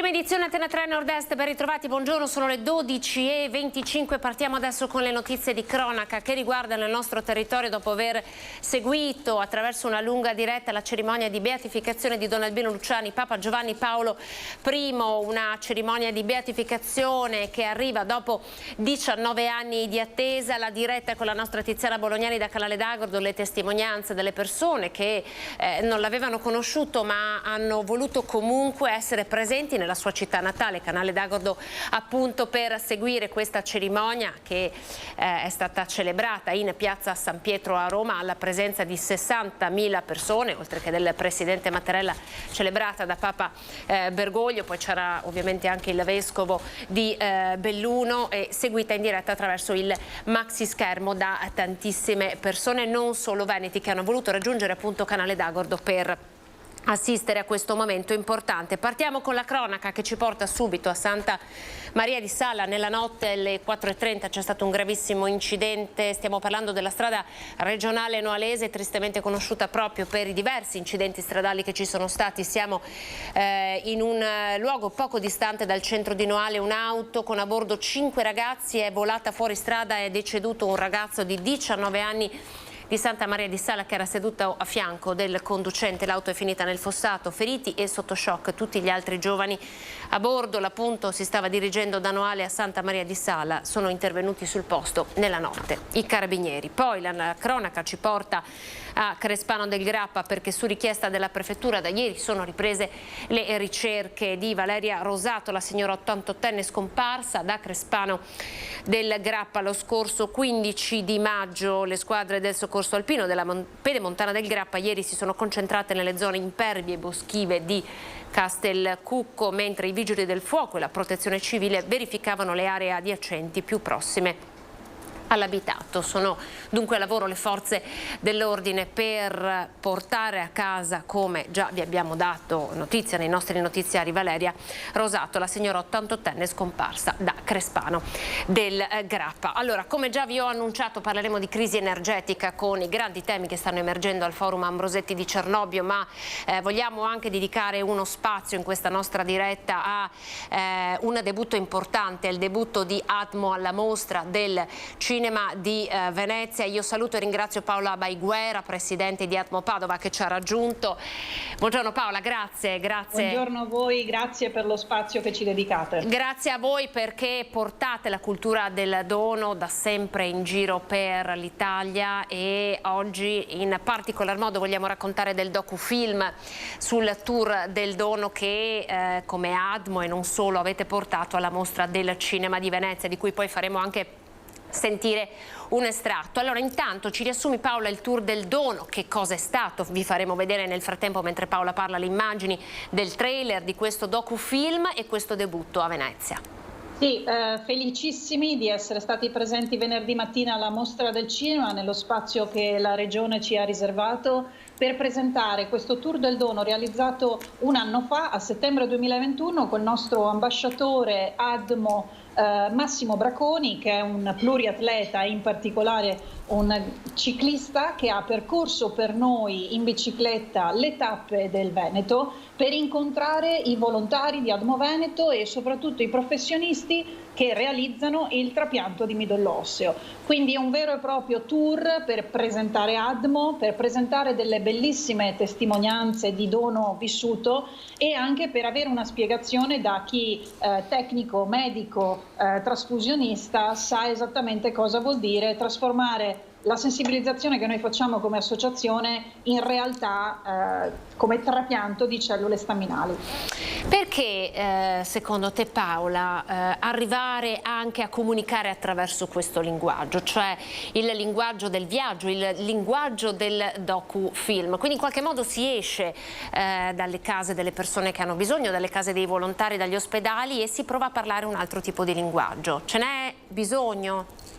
Prima edizione Antena 3 Nord-Est, ben ritrovati, buongiorno, sono le 12:25, partiamo adesso con le notizie di cronaca che riguardano il nostro territorio dopo aver seguito attraverso una lunga diretta la cerimonia di beatificazione di Don Albino Luciani, Papa Giovanni Paolo I, una cerimonia di beatificazione che arriva dopo 19 anni di attesa. La diretta con la nostra Tiziana Bolognani da Canale d'Agordo, le testimonianze delle persone che non l'avevano conosciuto ma hanno voluto comunque essere presenti nella sua città natale, Canale d'Agordo, appunto per seguire questa cerimonia che è stata celebrata in piazza San Pietro a Roma alla presenza di 60.000 persone, oltre che del presidente Mattarella, celebrata da Papa Bergoglio. Poi c'era ovviamente anche il vescovo di Belluno e seguita in diretta attraverso il maxi schermo da tantissime persone, non solo veneti, che hanno voluto raggiungere appunto Canale d'Agordo per assistere a questo momento importante. Partiamo con la cronaca che ci porta subito a Santa Maria di Sala. Nella notte alle 4:30 c'è stato un gravissimo incidente, stiamo parlando della strada regionale noalese, tristemente conosciuta proprio per i diversi incidenti stradali che ci sono stati. Siamo in un luogo poco distante dal centro di Noale. Un'auto con a bordo 5 ragazzi è volata fuori strada, è deceduto un ragazzo di 19 anni di Santa Maria di Sala che era seduto a fianco del conducente. L'auto è finita nel fossato, feriti e sotto shock tutti gli altri giovani a bordo. L'appunto si stava dirigendo da Noale a Santa Maria di Sala, sono intervenuti sul posto nella notte i carabinieri. Poi la cronaca ci porta a Crespano del Grappa perché su richiesta della prefettura da ieri sono riprese le ricerche di Valeria Rosato, la signora 88enne scomparsa da Crespano del Grappa lo scorso 15 di maggio. Le squadre del soccorso alpino della Pedemontana del Grappa ieri si sono concentrate nelle zone impervie e boschive di Castelcucco, mentre i vigili del fuoco e la protezione civile verificavano le aree adiacenti più prossime all'abitato. Sono dunque a lavoro le forze dell'ordine per portare a casa, come già vi abbiamo dato notizia nei nostri notiziari, Valeria Rosato, la signora 88enne scomparsa da Crespano del Grappa. Allora, come già vi ho annunciato, parleremo di crisi energetica con i grandi temi che stanno emergendo al Forum Ambrosetti di Cernobbio, ma vogliamo anche dedicare uno spazio in questa nostra diretta a un debutto importante, il debutto di Atmo alla mostra del cinema di Venezia. Io saluto e ringrazio Paola Baiguera, presidente di Atmo Padova, che ci ha raggiunto. Buongiorno Paola, grazie. Buongiorno a voi, grazie per lo spazio che ci dedicate. Grazie a voi perché portate la cultura del dono da sempre in giro per l'Italia e oggi in particolar modo vogliamo raccontare del docufilm sul tour del dono che come Atmo e non solo avete portato alla mostra del cinema di Venezia, di cui poi faremo anche sentire un estratto. Allora, intanto ci riassumi, Paola, il tour del dono, che cosa è stato? Vi faremo vedere nel frattempo, mentre Paola parla, le immagini del trailer di questo docufilm e questo debutto a Venezia. Sì, felicissimi di essere stati presenti venerdì mattina alla mostra del cinema, nello spazio che la Regione ci ha riservato, per presentare questo tour del dono realizzato un anno fa, a settembre 2021, col nostro ambasciatore Atmo Massimo Braconi, che è un pluriatleta, in particolare un ciclista che ha percorso per noi in bicicletta le tappe del Veneto per incontrare i volontari di Atmo Veneto e soprattutto i professionisti che realizzano il trapianto di midollo osseo. Quindi è un vero e proprio tour per presentare Atmo, per presentare delle bellissime testimonianze di dono vissuto e anche per avere una spiegazione da chi tecnico, medico, trasfusionista sa esattamente cosa vuol dire trasformare la sensibilizzazione che noi facciamo come associazione in realtà come trapianto di cellule staminali. Perché secondo te, Paola, arrivare anche a comunicare attraverso questo linguaggio, cioè il linguaggio del viaggio, il linguaggio del docufilm? Quindi in qualche modo si esce dalle case delle persone che hanno bisogno, dalle case dei volontari, dagli ospedali e si prova a parlare un altro tipo di linguaggio. Ce n'è bisogno?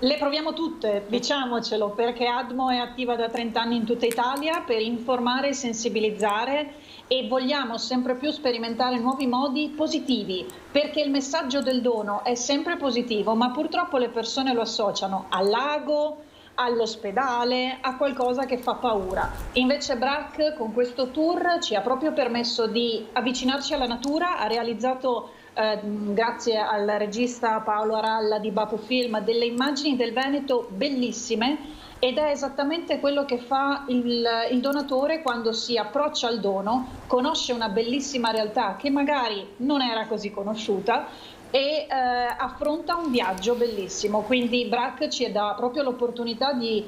Le proviamo tutte, diciamocelo, perché Atmo è attiva da 30 anni in tutta Italia per informare e sensibilizzare e vogliamo sempre più sperimentare nuovi modi positivi, perché il messaggio del dono è sempre positivo, ma purtroppo le persone lo associano al lago, all'ospedale, a qualcosa che fa paura. Invece BRAC con questo tour ci ha proprio permesso di avvicinarci alla natura, ha realizzato grazie al regista Paolo Aralla di Bapu Film delle immagini del Veneto bellissime, ed è esattamente quello che fa il donatore quando si approccia al dono, conosce una bellissima realtà che magari non era così conosciuta e affronta un viaggio bellissimo. Quindi BRAC ci dà proprio l'opportunità di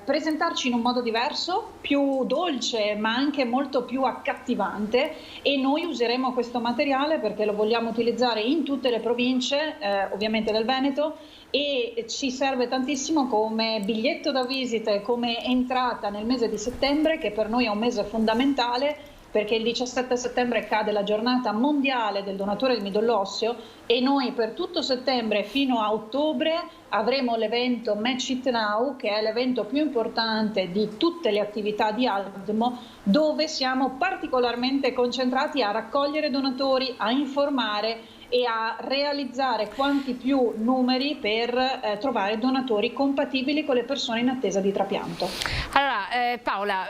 presentarci in un modo diverso, più dolce ma anche molto più accattivante, e noi useremo questo materiale perché lo vogliamo utilizzare in tutte le province ovviamente del Veneto, e ci serve tantissimo come biglietto da visita e come entrata nel mese di settembre, che per noi è un mese fondamentale perché il 17 settembre cade la giornata mondiale del donatore di midollo osseo, e noi per tutto settembre fino a ottobre avremo l'evento Match It Now, che è l'evento più importante di tutte le attività di ADMO, dove siamo particolarmente concentrati a raccogliere donatori, a informare e a realizzare quanti più numeri per trovare donatori compatibili con le persone in attesa di trapianto. Allora Paola,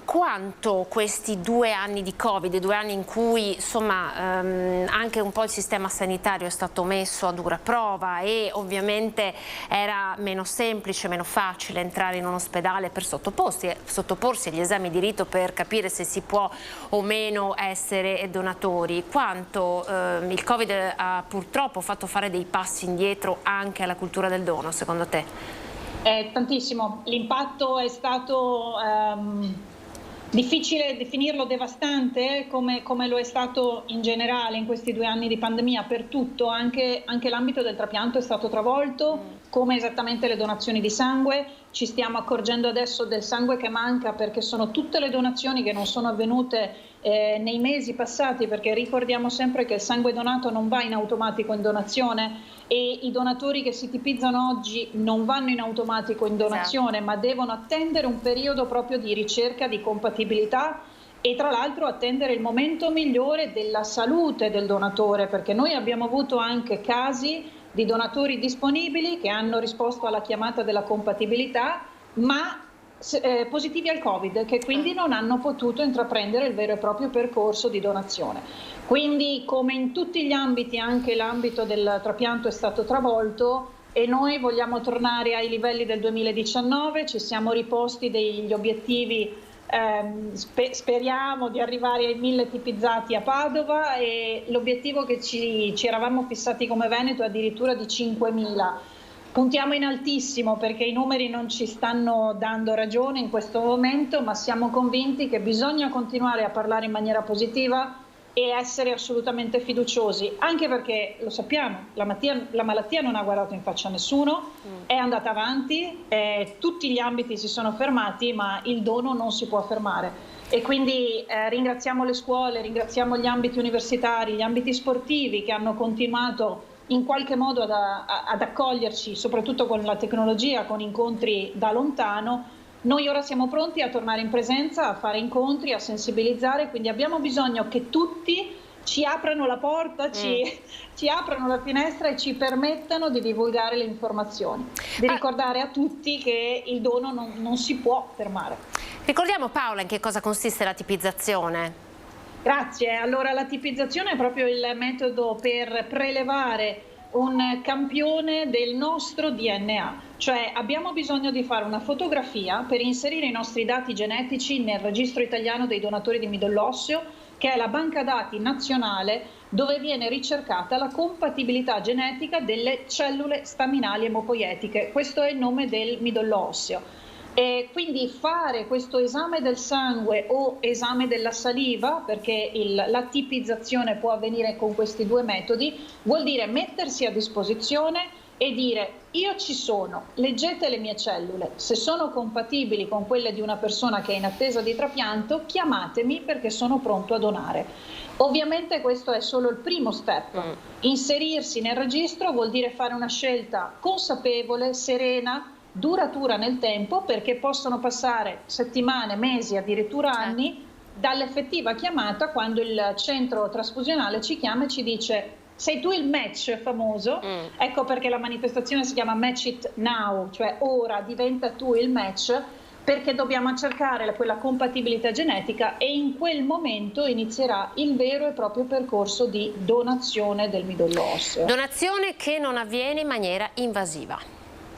quanto questi 2 anni di Covid, 2 anni in cui insomma anche un po' il sistema sanitario è stato messo a dura prova e ovviamente era meno semplice, meno facile entrare in un ospedale per sottoporsi agli esami di rito per capire se si può o meno essere donatori, quanto il Covid ha purtroppo fatto fare dei passi indietro anche alla cultura del dono, secondo te? Tantissimo, l'impatto è stato difficile definirlo, devastante come lo è stato in generale in questi 2 anni di pandemia per tutto, anche l'ambito del trapianto è stato travolto, come esattamente le donazioni di sangue. Ci stiamo accorgendo adesso del sangue che manca perché sono tutte le donazioni che non sono avvenute nei mesi passati, perché ricordiamo sempre che il sangue donato non va in automatico in donazione e i donatori che si tipizzano oggi non vanno in automatico in donazione, ma devono attendere un periodo proprio di ricerca di compatibilità e tra l'altro attendere il momento migliore della salute del donatore, perché noi abbiamo avuto anche casi di donatori disponibili che hanno risposto alla chiamata della compatibilità, ma positivi al Covid, che quindi non hanno potuto intraprendere il vero e proprio percorso di donazione. Quindi, come in tutti gli ambiti, anche l'ambito del trapianto è stato travolto e noi vogliamo tornare ai livelli del 2019, ci siamo riposti degli obiettivi, speriamo di arrivare ai 1000 tipizzati a Padova, e l'obiettivo che ci eravamo fissati come Veneto è addirittura di 5000. Puntiamo in altissimo perché i numeri non ci stanno dando ragione in questo momento, ma siamo convinti che bisogna continuare a parlare in maniera positiva e essere assolutamente fiduciosi, anche perché lo sappiamo, la malattia non ha guardato in faccia a nessuno, è andata avanti, tutti gli ambiti si sono fermati, ma il dono non si può fermare. E quindi ringraziamo le scuole, ringraziamo gli ambiti universitari, gli ambiti sportivi che hanno continuato in qualche modo ad accoglierci, soprattutto con la tecnologia, con incontri da lontano. Noi ora siamo pronti a tornare in presenza, a fare incontri, a sensibilizzare, quindi abbiamo bisogno che tutti ci aprano la porta, ci aprano la finestra e ci permettano di divulgare le informazioni, di ricordare a tutti che il dono non si può fermare. Ricordiamo, Paola, in che cosa consiste la tipizzazione? Grazie. Allora, la tipizzazione è proprio il metodo per prelevare un campione del nostro DNA, cioè abbiamo bisogno di fare una fotografia per inserire i nostri dati genetici nel registro italiano dei donatori di midollo osseo, che è la banca dati nazionale dove viene ricercata la compatibilità genetica delle cellule staminali emopoietiche. Questo è il nome del midollo osseo. E quindi fare questo esame del sangue o esame della saliva, perché la tipizzazione può avvenire con questi 2 metodi, vuol dire mettersi a disposizione e dire: io ci sono, leggete le mie cellule, se sono compatibili con quelle di una persona che è in attesa di trapianto, chiamatemi perché sono pronto a donare. Ovviamente questo è solo il primo step. Inserirsi nel registro vuol dire fare una scelta consapevole, serena, duratura nel tempo, perché possono passare settimane, mesi, addirittura anni dall'effettiva chiamata, quando il centro trasfusionale ci chiama e ci dice: sei tu il match famoso, ecco perché la manifestazione si chiama Match It Now, cioè ora diventa tu il match, perché dobbiamo cercare quella compatibilità genetica e in quel momento inizierà il vero e proprio percorso di donazione del midollo osseo. Donazione che non avviene in maniera invasiva.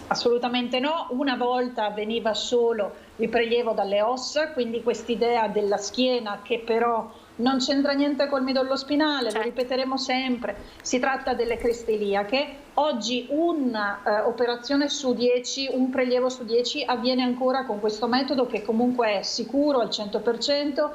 Assolutamente no, una volta avveniva solo il prelievo dalle ossa, quindi quest'idea della schiena che però non c'entra niente col midollo spinale, lo ripeteremo sempre, si tratta delle creste iliache. Oggi un'operazione su 10, un prelievo su 10 avviene ancora con questo metodo che comunque è sicuro al 100%,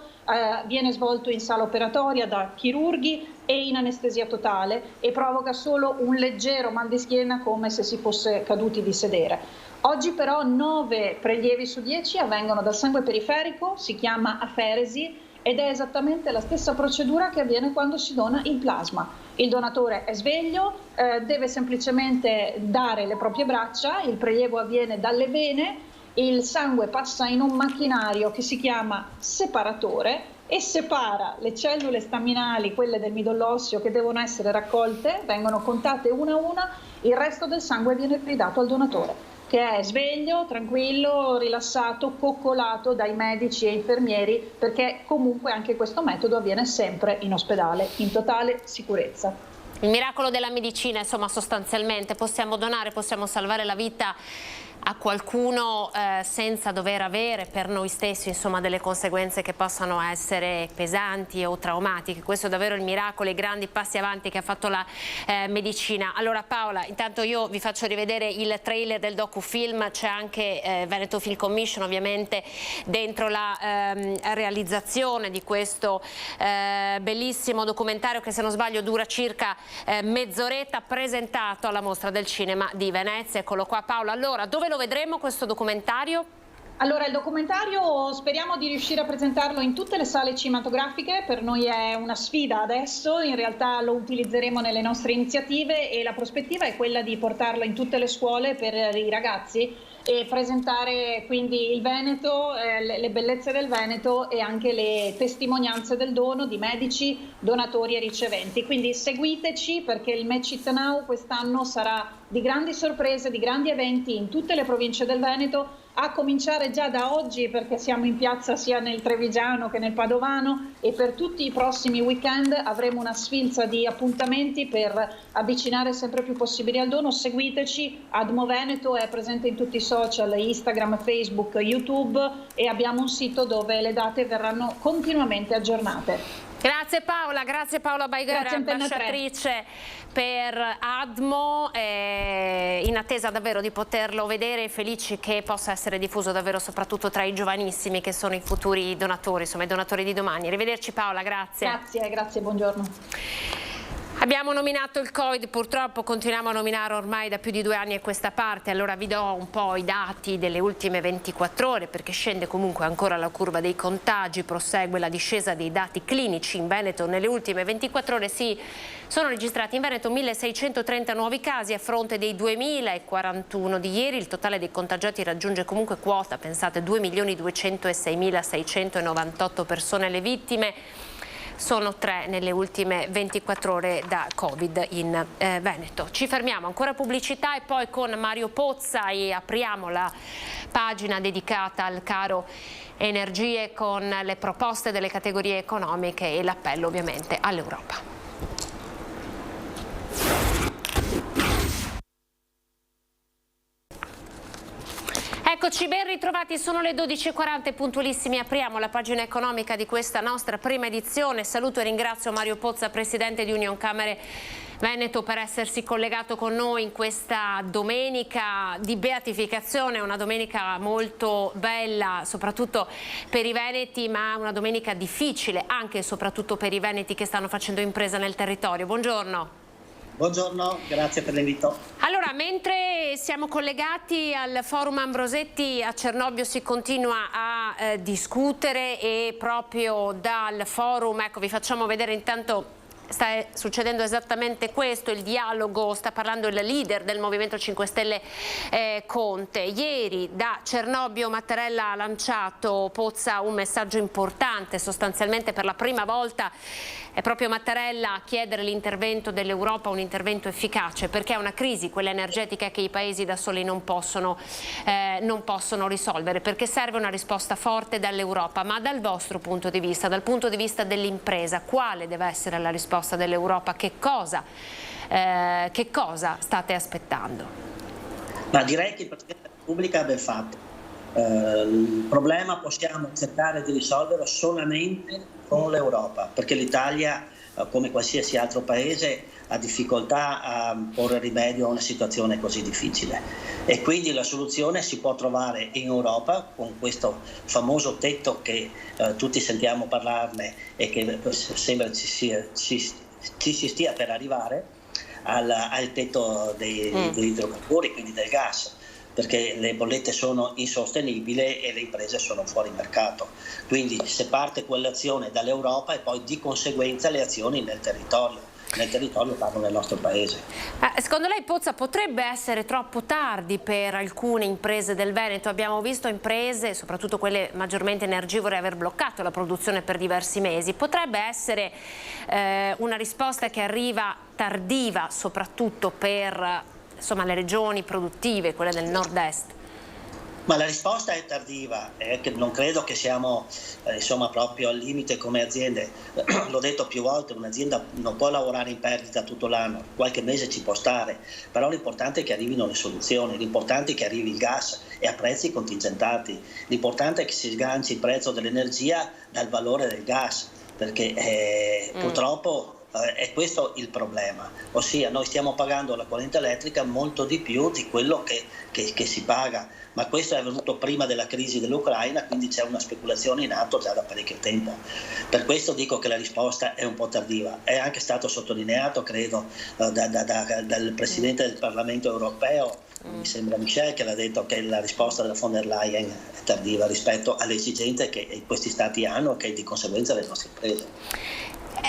viene svolto in sala operatoria da chirurghi e in anestesia totale e provoca solo un leggero mal di schiena come se si fosse caduti di sedere. Oggi però 9 prelievi su 10 avvengono dal sangue periferico, si chiama aferesi, ed è esattamente la stessa procedura che avviene quando si dona il plasma. Il donatore è sveglio, deve semplicemente dare le proprie braccia, il prelievo avviene dalle vene, il sangue passa in un macchinario che si chiama separatore e separa le cellule staminali, quelle del midollo osseo che devono essere raccolte, vengono contate una a una, il resto del sangue viene ridato al donatore, che è sveglio, tranquillo, rilassato, coccolato dai medici e infermieri, perché comunque anche questo metodo avviene sempre in ospedale, in totale sicurezza. Il miracolo della medicina, insomma, sostanzialmente possiamo donare, possiamo salvare la vita a qualcuno senza dover avere per noi stessi, insomma, delle conseguenze che possano essere pesanti o traumatiche. Questo è davvero il miracolo, i grandi passi avanti che ha fatto la medicina. Allora Paola, intanto io vi faccio rivedere il trailer del docufilm, c'è anche Veneto Film Commission ovviamente dentro la realizzazione di questo bellissimo documentario che, se non sbaglio, dura circa mezz'oretta, presentato alla Mostra del Cinema di Venezia. Eccolo qua Paola. Allora, dove lo vedremo questo documentario? Allora, il documentario speriamo di riuscire a presentarlo in tutte le sale cinematografiche, per noi è una sfida adesso, in realtà lo utilizzeremo nelle nostre iniziative e la prospettiva è quella di portarlo in tutte le scuole per i ragazzi e presentare quindi il Veneto, le bellezze del Veneto e anche le testimonianze del dono di medici, donatori e riceventi. Quindi seguiteci, perché il Match It Now quest'anno sarà di grandi sorprese, di grandi eventi in tutte le province del Veneto, a cominciare già da oggi, perché siamo in piazza sia nel Trevigiano che nel Padovano, e per tutti i prossimi weekend avremo una sfilza di appuntamenti per avvicinare sempre più possibile al dono. Seguiteci, Admo Veneto è presente in tutti i social, Instagram, Facebook, YouTube, e abbiamo un sito dove le date verranno continuamente aggiornate. Grazie Paola Baigara, ambasciatrice per Admo, in attesa davvero di poterlo vedere e felici che possa essere diffuso davvero soprattutto tra i giovanissimi che sono i futuri donatori, insomma i donatori di domani. Arrivederci Paola, grazie. Grazie, buongiorno. Abbiamo nominato il Covid, purtroppo continuiamo a nominare ormai da più di 2 anni a questa parte, allora vi do un po' i dati delle ultime 24 ore perché scende comunque ancora la curva dei contagi, prosegue la discesa dei dati clinici in Veneto. Nelle ultime 24 ore sono registrati in Veneto 1630 nuovi casi a fronte dei 2041 di ieri, il totale dei contagiati raggiunge comunque quota, pensate, 2.206.698 persone. Le vittime sono 3 nelle ultime 24 ore da Covid in Veneto. Ci fermiamo, ancora pubblicità e poi con Mario Pozza e apriamo la pagina dedicata al caro energie con le proposte delle categorie economiche e l'appello ovviamente all'Europa. Eccoci, ben ritrovati, sono le 12:40, puntualissimi, apriamo la pagina economica di questa nostra prima edizione. Saluto e ringrazio Mario Pozza, Presidente di Union Camere Veneto, per essersi collegato con noi in questa domenica di beatificazione, una domenica molto bella soprattutto per i veneti, ma una domenica difficile anche e soprattutto per i veneti che stanno facendo impresa nel territorio. Buongiorno. Buongiorno, grazie per l'invito. Allora, mentre siamo collegati al Forum Ambrosetti a Cernobbio si continua a discutere e proprio dal forum, ecco, vi facciamo vedere intanto sta succedendo esattamente questo, il dialogo, sta parlando il leader del Movimento 5 Stelle Conte. Ieri da Cernobbio Mattarella ha lanciato, Pozza, un messaggio importante, sostanzialmente per la prima volta è proprio Mattarella a chiedere l'intervento dell'Europa, un intervento efficace, perché è una crisi, quella energetica, che i paesi da soli non possono risolvere, perché serve una risposta forte dall'Europa. Ma dal vostro punto di vista, dal punto di vista dell'impresa, quale deve essere la risposta dell'Europa? Che cosa state aspettando? Ma direi che il Presidente della Repubblica ha ben fatto. Il problema possiamo cercare di risolverlo solamente con l'Europa, perché l'Italia, come qualsiasi altro paese, ha difficoltà a porre rimedio a una situazione così difficile, e quindi la soluzione si può trovare in Europa con questo famoso tetto che tutti sentiamo parlarne e che sembra ci si stia per arrivare al tetto degli idrocarburi, quindi del gas, perché le bollette sono insostenibili e le imprese sono fuori mercato. Quindi se parte quell'azione dall'Europa e poi di conseguenza le azioni nel territorio parlo nel nostro paese. Secondo lei, Pozza, potrebbe essere troppo tardi per alcune imprese del Veneto? Abbiamo visto imprese, soprattutto quelle maggiormente energivore, aver bloccato la produzione per diversi mesi. Potrebbe essere una risposta che arriva tardiva, soprattutto per le regioni produttive, quelle del nord-est? Ma la risposta è tardiva, che non credo che siamo proprio al limite come aziende. L'ho detto più volte, un'azienda non può lavorare in perdita tutto l'anno, qualche mese ci può stare, però l'importante è che arrivino le soluzioni, l'importante è che arrivi il gas e a prezzi contingentati, l'importante è che si sganci il prezzo dell'energia dal valore del gas, perché purtroppo è questo il problema, ossia noi stiamo pagando la corrente elettrica molto di più di quello che si paga, ma questo è avvenuto prima della crisi dell'Ucraina, quindi c'è una speculazione in atto già da parecchio tempo. Per questo dico che la risposta è un po' tardiva. È anche stato sottolineato, credo, dal Presidente del Parlamento europeo, mi sembra Michel, che l'ha detto che la risposta della von der Leyen è tardiva rispetto alle esigenze che questi stati hanno e che di conseguenza le nostre imprese.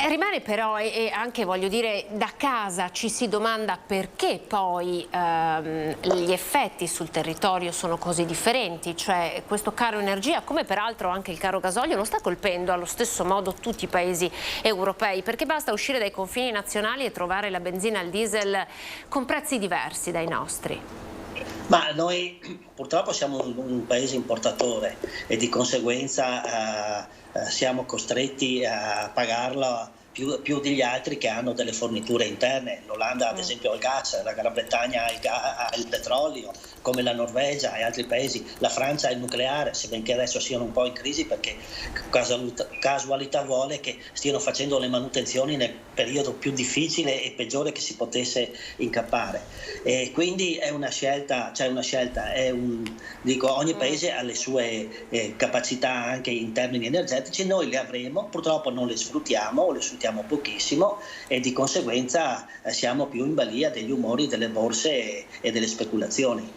Rimane però, e anche voglio dire, da casa ci si domanda perché poi gli effetti sul territorio sono così differenti, cioè questo caro energia, come peraltro anche il caro gasolio, non sta colpendo allo stesso modo tutti i paesi europei, perché basta uscire dai confini nazionali e trovare la benzina e il diesel con prezzi diversi dai nostri. Ma noi purtroppo siamo un paese importatore e di conseguenza siamo costretti a pagarla più degli altri che hanno delle forniture interne. L'Olanda ad esempio ha il gas, la Gran Bretagna ha il petrolio, come la Norvegia e altri paesi, la Francia ha il nucleare, sebbene adesso siano un po' in crisi perché casualità vuole che stiano facendo le manutenzioni nel periodo più difficile e peggiore che si potesse incappare. E quindi è una scelta, ogni paese ha le sue capacità anche in termini energetici, noi le avremo, purtroppo non le sfruttiamo o le sfruttiamo pochissimo e di conseguenza siamo più in balia degli umori delle borse e delle speculazioni.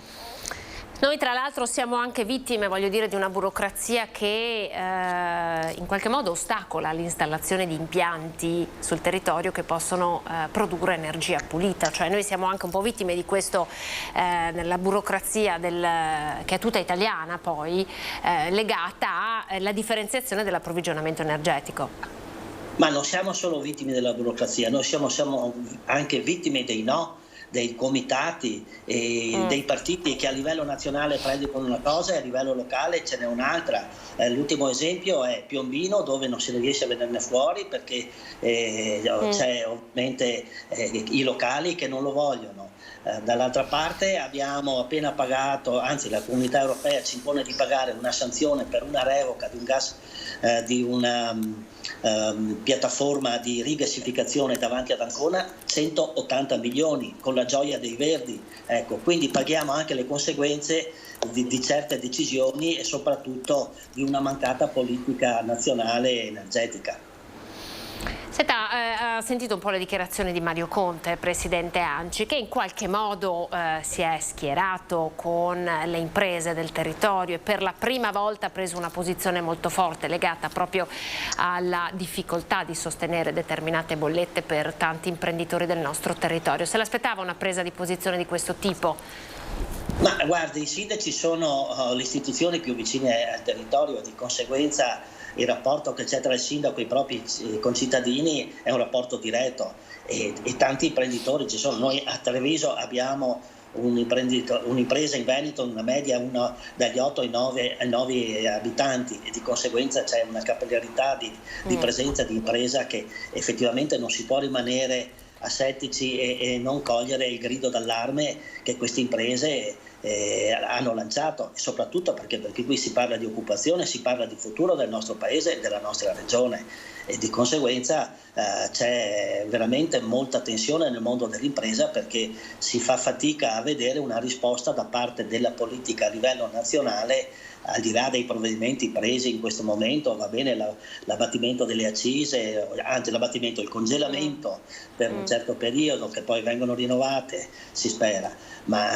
Noi tra l'altro siamo anche vittime, voglio dire, di una burocrazia che in qualche modo ostacola l'installazione di impianti sul territorio che possono produrre energia pulita, cioè noi siamo anche un po' vittime di questo, nella burocrazia che è tutta italiana poi, legata alla differenziazione dell'approvvigionamento energetico. Ma non siamo solo vittime della burocrazia, noi siamo anche vittime dei comitati e dei partiti che a livello nazionale predicano una cosa e a livello locale ce n'è un'altra. L'ultimo esempio è Piombino, dove non si riesce a venirne fuori perché c'è ovviamente i locali che non lo vogliono. Dall'altra parte abbiamo appena pagato, anzi la Comunità Europea ci impone di pagare una sanzione per una revoca di un gas di una piattaforma di rigassificazione davanti ad Ancona, 180 milioni con la gioia dei Verdi, ecco, quindi paghiamo anche le conseguenze di certe decisioni e soprattutto di una mancata politica nazionale energetica. Senta, sentito un po' le dichiarazioni di Mario Conte, presidente ANCI, che in qualche modo si è schierato con le imprese del territorio e per la prima volta ha preso una posizione molto forte legata proprio alla difficoltà di sostenere determinate bollette per tanti imprenditori del nostro territorio. Se l'aspettava una presa di posizione di questo tipo? Ma guardi, i sindaci sono le istituzioni più vicine al territorio, di conseguenza il rapporto che c'è tra il sindaco e i propri concittadini è un rapporto diretto e tanti imprenditori ci sono. Noi a Treviso abbiamo un'impresa in Veneto, una media dagli 8 ai 9 abitanti e di conseguenza c'è una capillarità di presenza di impresa che effettivamente non si può rimanere asettici e non cogliere il grido d'allarme che queste imprese hanno lanciato, soprattutto perché qui si parla di occupazione, si parla di futuro del nostro paese e della nostra regione e di conseguenza c'è veramente molta tensione nel mondo dell'impresa perché si fa fatica a vedere una risposta da parte della politica a livello nazionale. Al di là dei provvedimenti presi in questo momento, va bene l'abbattimento delle accise, anzi il congelamento per un certo periodo che poi vengono rinnovate, si spera, ma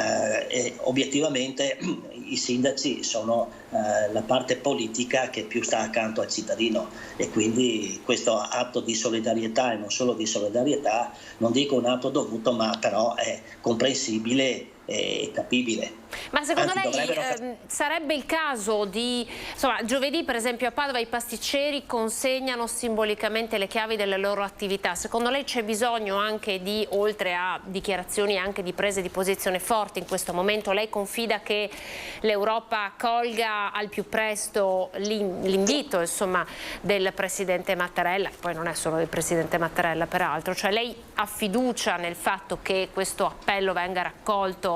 obiettivamente i sindaci sono la parte politica che più sta accanto al cittadino e quindi questo atto di solidarietà e non solo di solidarietà, non dico un atto dovuto, ma però è comprensibile e capibile. Ma secondo lei sarebbe il caso di, insomma, giovedì per esempio a Padova i pasticceri consegnano simbolicamente le chiavi delle loro attività, secondo lei c'è bisogno anche di, oltre a dichiarazioni anche di prese di posizione forti in questo momento, lei confida che l'Europa colga al più presto l'invito insomma del Presidente Mattarella, che poi non è solo del Presidente Mattarella peraltro, cioè lei ha fiducia nel fatto che questo appello venga raccolto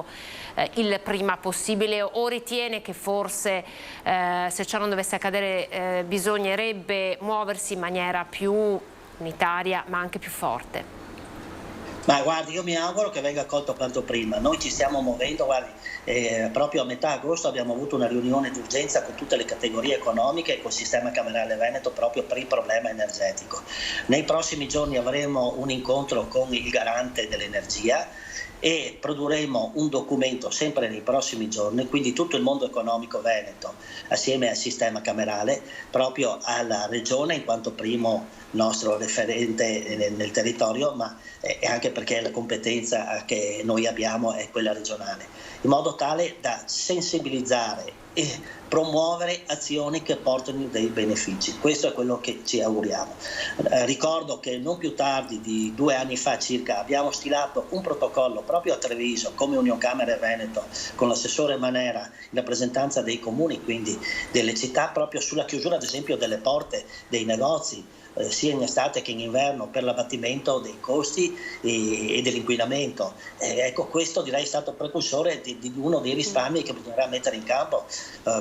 il prima possibile o ritiene che forse se ciò non dovesse accadere bisognerebbe muoversi in maniera più unitaria ma anche più forte? Ma guardi, io mi auguro che venga accolto quanto prima. Noi ci stiamo muovendo, guardi, proprio a metà agosto abbiamo avuto una riunione d'urgenza con tutte le categorie economiche e col sistema camerale veneto proprio per il problema energetico. Nei prossimi giorni avremo un incontro con il garante dell'energia e produrremo un documento sempre nei prossimi giorni, quindi tutto il mondo economico veneto assieme al sistema camerale proprio alla regione in quanto primo nostro referente nel territorio, ma anche perché la competenza che noi abbiamo è quella regionale, in modo tale da sensibilizzare e promuovere azioni che portino dei benefici. Questo è quello che ci auguriamo. Ricordo che non più tardi di 2 anni fa circa abbiamo stilato un protocollo proprio a Treviso come Unioncamere Veneto con l'assessore Manera in rappresentanza dei comuni, quindi delle città, proprio sulla chiusura ad esempio delle porte dei negozi sia in estate che in inverno per l'abbattimento dei costi e dell'inquinamento. Ecco, questo direi è stato precursore di uno dei risparmi che bisognerà mettere in campo.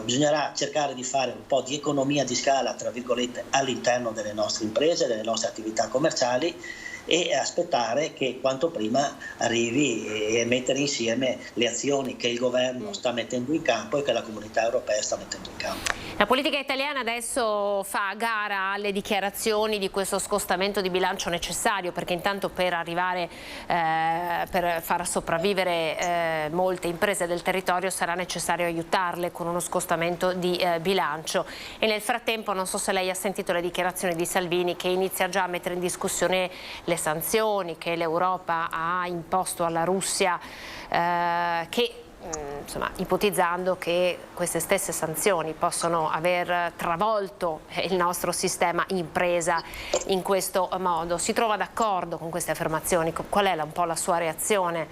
Bisognerà cercare di fare un po' di economia di scala, tra virgolette, all'interno delle nostre imprese, delle nostre attività commerciali e aspettare che quanto prima arrivi e mettere insieme le azioni che il governo sta mettendo in campo e che la comunità europea sta mettendo in campo. La politica italiana adesso fa gara alle dichiarazioni di questo scostamento di bilancio necessario, perché intanto per arrivare, per far sopravvivere molte imprese del territorio sarà necessario aiutarle con uno scostamento di bilancio e nel frattempo non so se lei ha sentito le dichiarazioni di Salvini che inizia già a mettere in discussione le sanzioni che l'Europa ha imposto alla Russia, che insomma, ipotizzando che queste stesse sanzioni possono aver travolto il nostro sistema impresa in questo modo. Si trova d'accordo con queste affermazioni? Qual è un po' la sua reazione?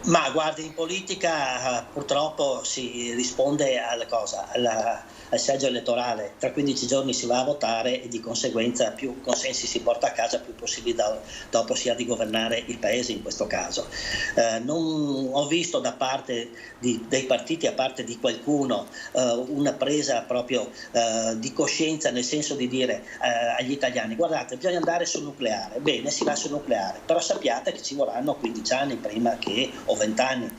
Ma guardi, in politica purtroppo si risponde alla cosa, al seggio elettorale. Tra 15 giorni si va a votare e di conseguenza più consensi si porta a casa, più possibilità dopo si ha di governare il paese in questo caso. Non ho visto da parte dei partiti, a parte di qualcuno, una presa proprio di coscienza, nel senso di dire agli italiani: guardate, bisogna andare sul nucleare. Bene, si va sul nucleare, però sappiate che ci vorranno 15 anni prima che o 20 anni.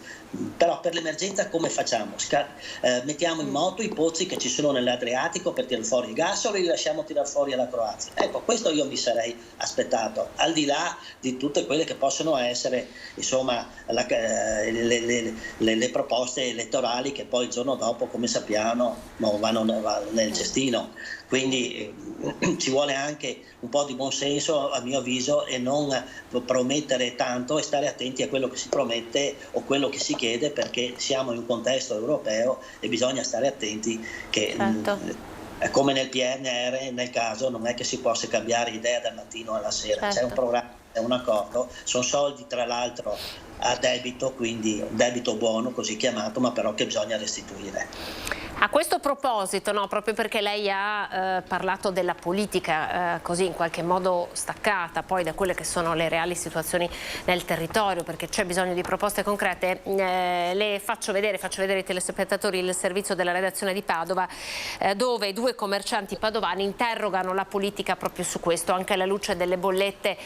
Però per l'emergenza come facciamo? Mettiamo in moto i pozzi che ci sono nell'Adriatico per tirare fuori il gas o li lasciamo tirare fuori alla Croazia? Ecco, questo io mi sarei aspettato, al di là di tutte quelle che possono essere insomma le proposte elettorali che poi il giorno dopo, come sappiamo, vanno nel cestino. Quindi ci vuole anche un po' di buonsenso, a mio avviso, e non promettere tanto e stare attenti a quello che si promette o quello che si chiede, perché siamo in un contesto europeo e bisogna stare attenti che come nel PNR, nel caso, non è che si possa cambiare idea dal mattino alla sera. C'è un programma, è un accordo, sono soldi tra l'altro a debito, quindi debito buono così chiamato, ma però che bisogna restituire. A questo proposito, no, proprio perché lei ha parlato della politica così in qualche modo staccata poi da quelle che sono le reali situazioni nel territorio, perché c'è bisogno di proposte concrete, le faccio vedere ai telespettatori il servizio della redazione di Padova, dove 2 commercianti padovani interrogano la politica proprio su questo, anche alla luce delle bollette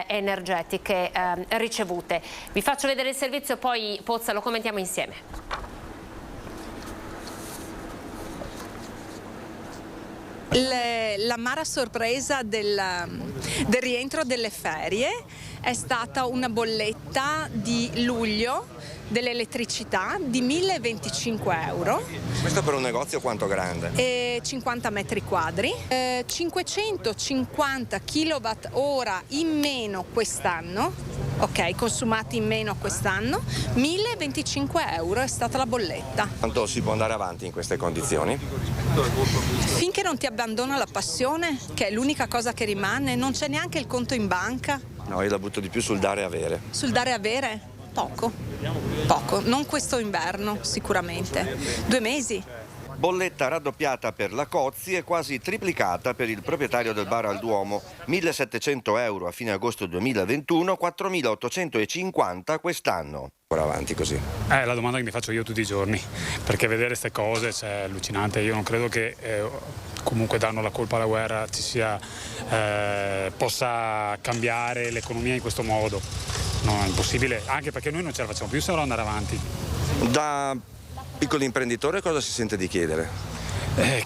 energetiche ricevute. Vi faccio vedere il servizio, poi Pozza lo commentiamo insieme. L'amara sorpresa del rientro delle ferie è stata una bolletta di luglio dell'elettricità di 1.025 euro. Questo per un negozio quanto grande? 50 metri quadri, 550 kWh in meno quest'anno, ok, consumati in meno quest'anno, 1.025 euro è stata la bolletta. Quanto si può andare avanti in queste condizioni? Finché non ti abbandona la passione, che è l'unica cosa che rimane, non c'è neanche il conto in banca. No, io la butto di più sul dare e avere. Sul dare e avere? Poco, non questo inverno sicuramente, 2 mesi. Bolletta raddoppiata per la Cozzi e quasi triplicata per il proprietario del bar al Duomo, 1.700 euro a fine agosto 2021, 4.850 quest'anno. Ancora avanti così? È la domanda che mi faccio io tutti i giorni, perché vedere queste cose è allucinante. Io non credo che comunque danno la colpa alla guerra possa cambiare l'economia in questo modo. No, è impossibile, anche perché noi non ce la facciamo più se non andare avanti. Da piccolo imprenditore cosa si sente di chiedere?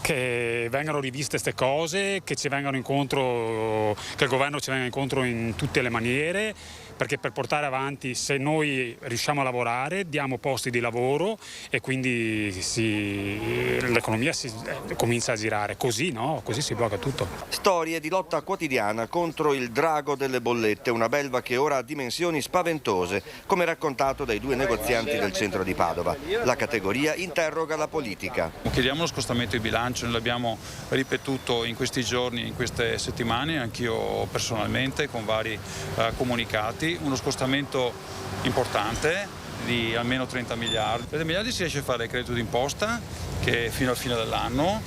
Che vengano riviste queste cose, che ci vengano incontro, che il governo ci venga incontro in tutte le maniere, perché per portare avanti, se noi riusciamo a lavorare, diamo posti di lavoro e quindi l'economia comincia a girare. Così, no? Così si blocca tutto. Storie di lotta quotidiana contro il drago delle bollette, una belva che ora ha dimensioni spaventose, come raccontato dai 2 negozianti del centro di Padova. La categoria interroga la politica. Chiediamo lo scostamento di bilancio, noi l'abbiamo ripetuto in questi giorni, in queste settimane, anch'io personalmente con vari comunicati. Uno scostamento importante di almeno 30 miliardi. Per 30 miliardi si riesce a fare il credito d'imposta che fino alla fine dell'anno,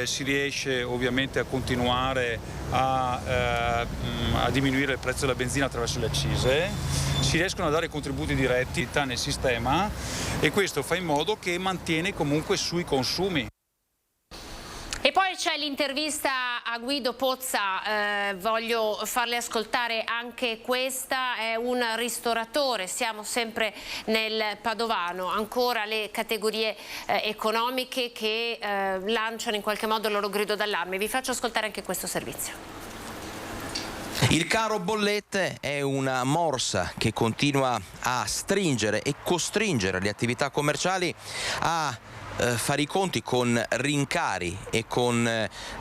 si riesce ovviamente a continuare a diminuire il prezzo della benzina attraverso le accise, si riescono a dare contributi diretti nel sistema e questo fa in modo che mantiene comunque sui consumi. E poi c'è l'intervista a Guido Pozza, voglio farle ascoltare anche questa, è un ristoratore, siamo sempre nel padovano, ancora le categorie economiche che lanciano in qualche modo il loro grido d'allarme. Vi faccio ascoltare anche questo servizio. Il caro bollette è una morsa che continua a stringere e costringere le attività commerciali a fare i conti con rincari e con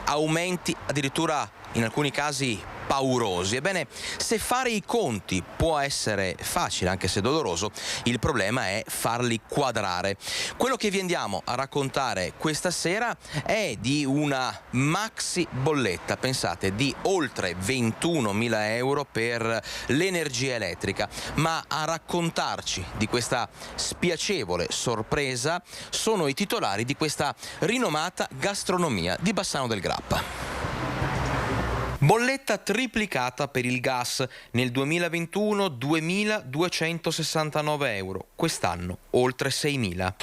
aumenti addirittura in alcuni casi paurosi. Ebbene, se fare i conti può essere facile, anche se doloroso, il problema è farli quadrare. Quello che vi andiamo a raccontare questa sera è di una maxi bolletta, pensate, di oltre 21.000 euro per l'energia elettrica, ma a raccontarci di questa spiacevole sorpresa sono i titolari di questa rinomata gastronomia di Bassano del Grappa. Bolletta triplicata per il gas, nel 2021 2.269 euro, quest'anno oltre 6.000.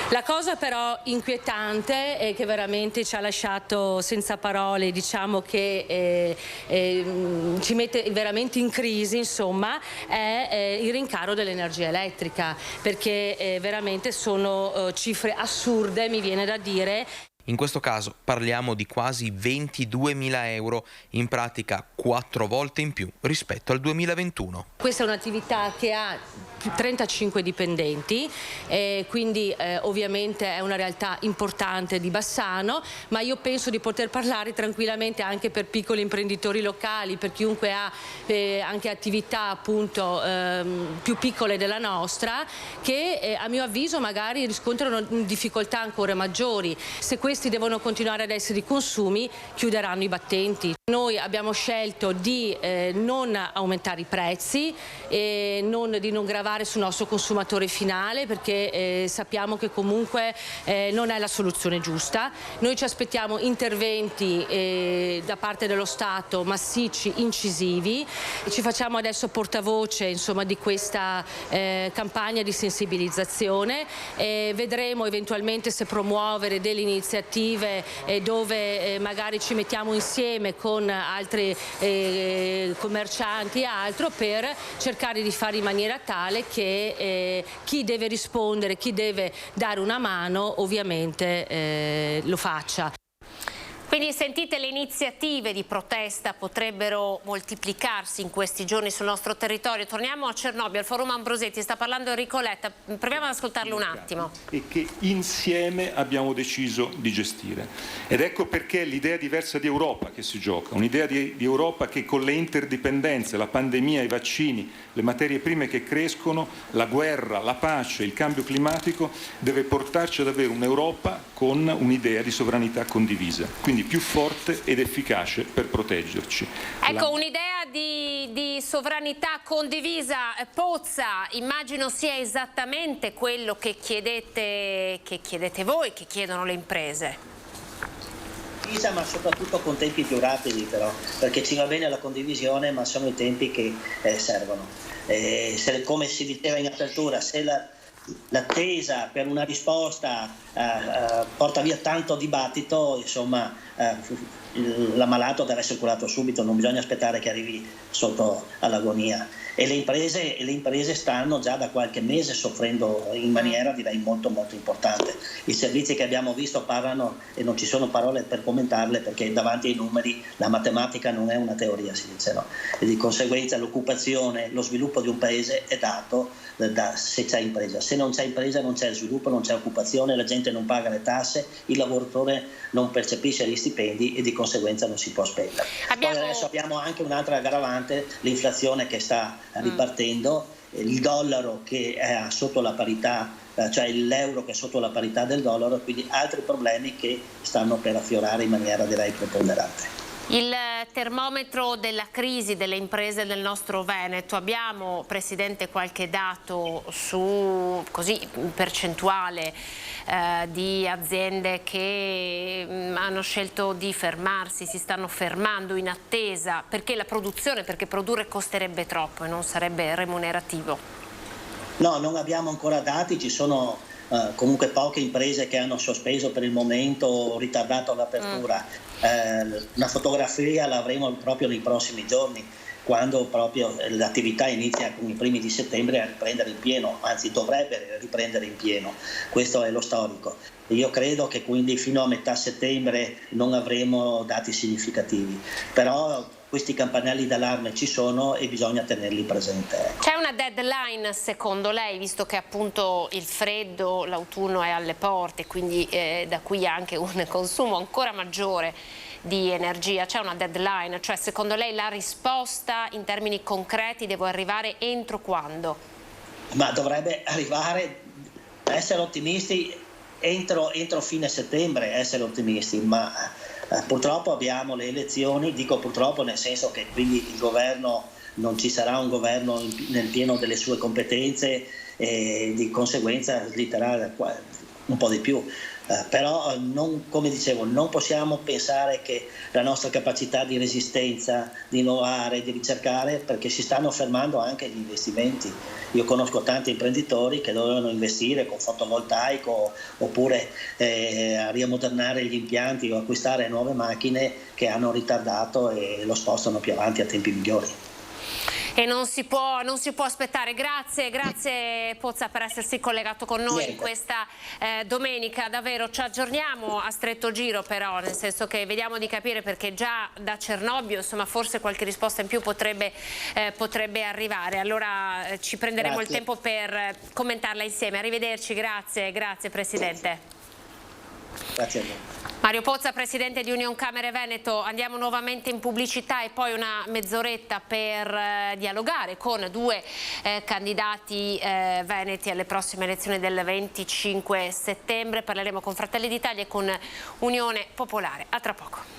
La cosa però inquietante e che veramente ci ha lasciato senza parole, diciamo che ci mette veramente in crisi, insomma, è il rincaro dell'energia elettrica, perché veramente sono cifre assurde, mi viene da dire. In questo caso parliamo di quasi 22.000 euro, in pratica 4 volte in più rispetto al 2021. Questa è un'attività che ha 35 dipendenti, quindi ovviamente è una realtà importante di Bassano, ma io penso di poter parlare tranquillamente anche per piccoli imprenditori locali, per chiunque ha anche attività appunto più piccole della nostra, che a mio avviso magari riscontrano difficoltà ancora maggiori. Se questi devono continuare ad essere i consumi, chiuderanno i battenti. Noi abbiamo scelto di non aumentare i prezzi, di non gravare sul nostro consumatore finale, perché sappiamo che comunque non è la soluzione giusta. Noi ci aspettiamo interventi da parte dello Stato massicci, incisivi. Ci facciamo adesso portavoce, insomma, di questa campagna di sensibilizzazione. Vedremo eventualmente se promuovere delle iniziative dove magari ci mettiamo insieme con altri commercianti e altro, per cercare di fare in maniera tale che chi deve rispondere, chi deve dare una mano, ovviamente lo faccia. Quindi sentite, le iniziative di protesta potrebbero moltiplicarsi in questi giorni sul nostro territorio. Torniamo a Cernobbio, al Forum Ambrosetti, sta parlando Enrico Letta, proviamo ad ascoltarlo un attimo. E che insieme abbiamo deciso di gestire. Ed ecco perché l'idea diversa di Europa che si gioca, un'idea di Europa che con le interdipendenze, la pandemia, i vaccini, le materie prime che crescono, la guerra, la pace, il cambio climatico, deve portarci ad avere un'Europa con un'idea di sovranità condivisa. Quindi più forte ed efficace per proteggerci. Ecco, un'idea di sovranità condivisa, Pozza, immagino sia esattamente quello che chiedete voi, che chiedono le imprese. Ma soprattutto con tempi più rapidi, però, perché ci va bene la condivisione, ma sono i tempi che servono. Come si diceva in apertura, se l'attesa per una risposta porta via tanto dibattito, insomma, l'ammalato deve essere curato subito, non bisogna aspettare che arrivi sotto all'agonia. E le imprese stanno già da qualche mese soffrendo in maniera, direi, molto molto importante. I servizi che abbiamo visto parlano, e non ci sono parole per commentarle, perché davanti ai numeri la matematica non è una teoria, si dice, no? E di conseguenza l'occupazione, lo sviluppo di un paese è dato se c'è impresa. Se non c'è impresa non c'è sviluppo, non c'è occupazione, la gente non paga le tasse, il lavoratore non percepisce gli stipendi e di conseguenza non si può spendere. Poi adesso abbiamo anche un'altra aggravante, l'inflazione che sta ripartendo, il dollaro che è sotto la parità, cioè l'euro che è sotto la parità del dollaro, quindi altri problemi che stanno per affiorare in maniera, direi, preponderante. Il termometro della crisi delle imprese del nostro Veneto, abbiamo, Presidente, qualche dato su, così, percentuale di aziende che hanno scelto di fermarsi, si stanno fermando in attesa perché produrre costerebbe troppo e non sarebbe remunerativo? No, non abbiamo ancora dati, ci sono comunque poche imprese che hanno sospeso per il momento o ritardato l'apertura. Una fotografia l'avremo proprio nei prossimi giorni, quando proprio l'attività inizia con i primi di settembre a riprendere in pieno, anzi dovrebbe riprendere in pieno. Questo è lo storico. Io credo che quindi fino a metà settembre non avremo dati significativi, però questi campanelli d'allarme ci sono e bisogna tenerli presenti. C'è una deadline secondo lei, visto che appunto il freddo, l'autunno è alle porte, quindi da qui anche un consumo ancora maggiore di energia? C'è una deadline? Cioè, secondo lei la risposta in termini concreti deve arrivare entro quando? Ma dovrebbe arrivare, essere ottimisti, entro fine settembre, essere ottimisti, ma purtroppo abbiamo le elezioni, dico purtroppo nel senso che quindi il governo, non ci sarà un governo nel pieno delle sue competenze e di conseguenza slitterà un po' di più. Però come dicevo, non possiamo pensare che la nostra capacità di resistenza, di innovare, di ricercare, perché si stanno fermando anche gli investimenti. Io conosco tanti imprenditori che dovevano investire con fotovoltaico oppure riammodernare gli impianti o acquistare nuove macchine che hanno ritardato e lo spostano più avanti a tempi migliori. E non si può aspettare. Grazie Pozza per essersi collegato con noi in questa domenica. Davvero ci aggiorniamo a stretto giro, però, nel senso che vediamo di capire, perché già da Cernobbio insomma forse qualche risposta in più potrebbe arrivare. Allora ci prenderemo il tempo per commentarla insieme. Arrivederci, grazie Presidente. Grazie a voi. Mario Pozza, Presidente di Unioncamere Veneto. Andiamo nuovamente in pubblicità e poi una mezz'oretta per dialogare con due candidati veneti alle prossime elezioni del 25 settembre. Parleremo con Fratelli d'Italia e con Unione Popolare. A tra poco.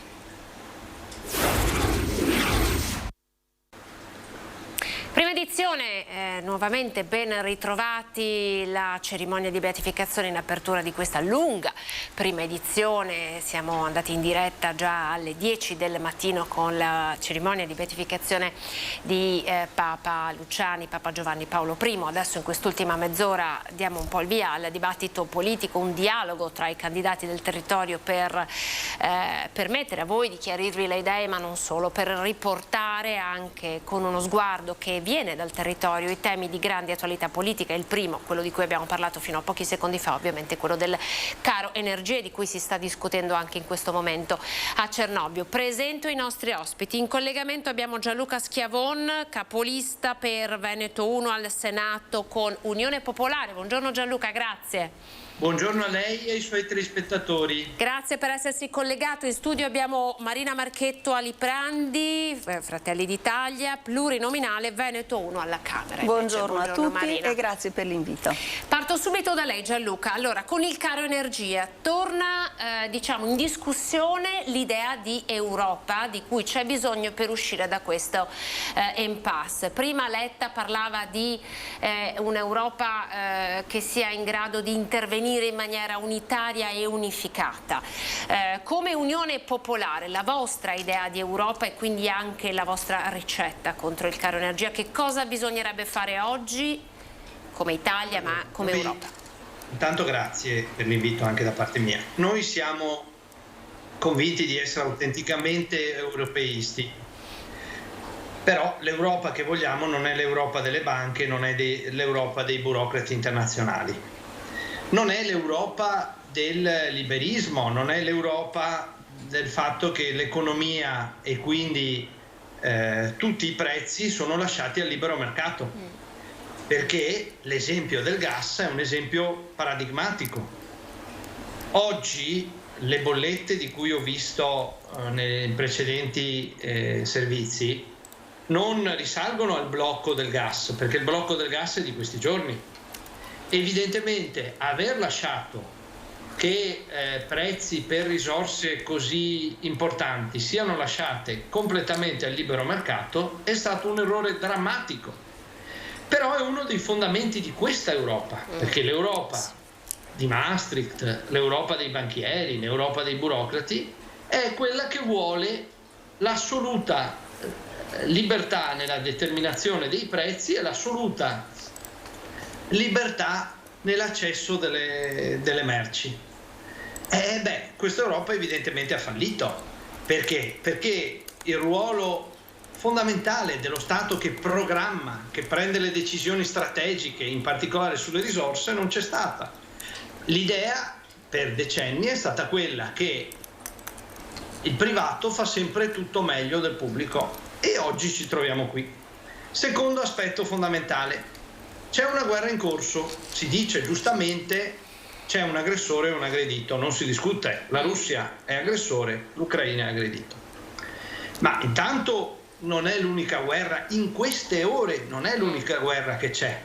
Prima edizione, nuovamente ben ritrovati, la cerimonia di beatificazione in apertura di questa lunga prima edizione. Siamo andati in diretta già alle 10 del mattino con la cerimonia di beatificazione di Papa Luciani, Papa Giovanni Paolo I. Adesso in quest'ultima mezz'ora diamo un po' il via al dibattito politico, un dialogo tra i candidati del territorio per permettere a voi di chiarirvi le idee, ma non solo, per riportare anche con uno sguardo che viene dal territorio i temi di grande attualità politica. Il primo, quello di cui abbiamo parlato fino a pochi secondi fa, ovviamente quello del caro energie, di cui si sta discutendo anche in questo momento a Cernobbio. Presento i nostri ospiti. In collegamento abbiamo Gianluca Schiavon, capolista per Veneto 1 al Senato con Unione Popolare. Buongiorno Gianluca, grazie. Buongiorno a lei e ai suoi telespettatori. Grazie per essersi collegato. In studio abbiamo Marina Marchetto Aliprandi, Fratelli d'Italia, plurinominale Veneto 1 alla Camera. Buongiorno a tutti, Marina. e grazie per l'invito. Parto subito da lei Gianluca. Allora, con il caro energia torna diciamo in discussione l'idea di Europa, di cui c'è bisogno per uscire da questo impasse. Prima Letta parlava di un'Europa che sia in grado di intervenire in maniera unitaria e unificata. Come Unione Popolare, la vostra idea di Europa e quindi anche la vostra ricetta contro il caro energia, che cosa bisognerebbe fare oggi come Italia ma come Europa? Intanto grazie per l'invito anche da parte mia. Noi siamo convinti di essere autenticamente europeisti, però l'Europa che vogliamo non è l'Europa delle banche, non è l'Europa dei burocrati internazionali. Non è l'Europa del liberismo, non è l'Europa del fatto che l'economia e quindi tutti i prezzi sono lasciati al libero mercato, perché l'esempio del gas è un esempio paradigmatico. Oggi le bollette di cui ho visto nei precedenti servizi non risalgono al blocco del gas, perché il blocco del gas è di questi giorni. Evidentemente aver lasciato che prezzi per risorse così importanti siano lasciate completamente al libero mercato è stato un errore drammatico, però è uno dei fondamenti di questa Europa, perché l'Europa di Maastricht, l'Europa dei banchieri, l'Europa dei burocrati è quella che vuole l'assoluta libertà nella determinazione dei prezzi e l'assoluta libertà nell'accesso delle merci. Questa Europa evidentemente ha fallito. Perché? Perché il ruolo fondamentale dello Stato che programma, che prende le decisioni strategiche, in particolare sulle risorse, non c'è stata. L'idea per decenni è stata quella che il privato fa sempre tutto meglio del pubblico e oggi ci troviamo qui. Secondo aspetto fondamentale. C'è una guerra in corso, si dice giustamente c'è un aggressore e un aggredito, non si discute, la Russia è aggressore, l'Ucraina è aggredito. Ma intanto non è l'unica guerra, in queste ore non è l'unica guerra che c'è,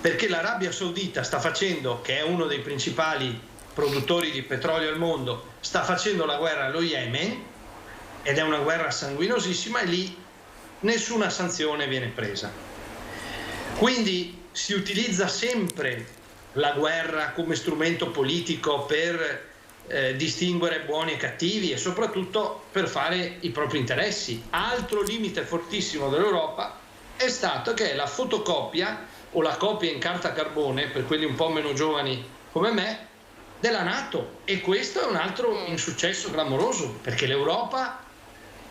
perché l'Arabia Saudita sta facendo, che è uno dei principali produttori di petrolio al mondo, sta facendo la guerra allo Yemen, ed è una guerra sanguinosissima, e lì nessuna sanzione viene presa. Quindi si utilizza sempre la guerra come strumento politico per distinguere buoni e cattivi e soprattutto per fare i propri interessi. Altro limite fortissimo dell'Europa è stato che è la fotocopia o la copia in carta carbone, per quelli un po' meno giovani come me, della NATO, e questo è un altro insuccesso clamoroso, perché l'Europa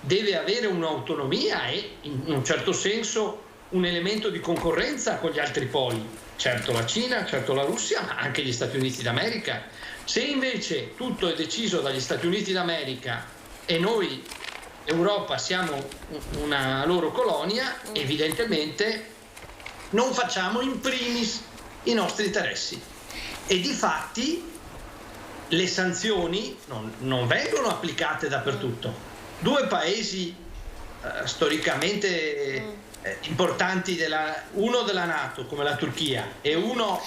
deve avere un'autonomia e in un certo senso un elemento di concorrenza con gli altri poli, certo la Cina, certo la Russia, ma anche gli Stati Uniti d'America. Se invece tutto è deciso dagli Stati Uniti d'America e noi, Europa, siamo una loro colonia, evidentemente non facciamo in primis i nostri interessi. E difatti le sanzioni non vengono applicate dappertutto. Due paesi storicamente importanti, uno della NATO come la Turchia e uno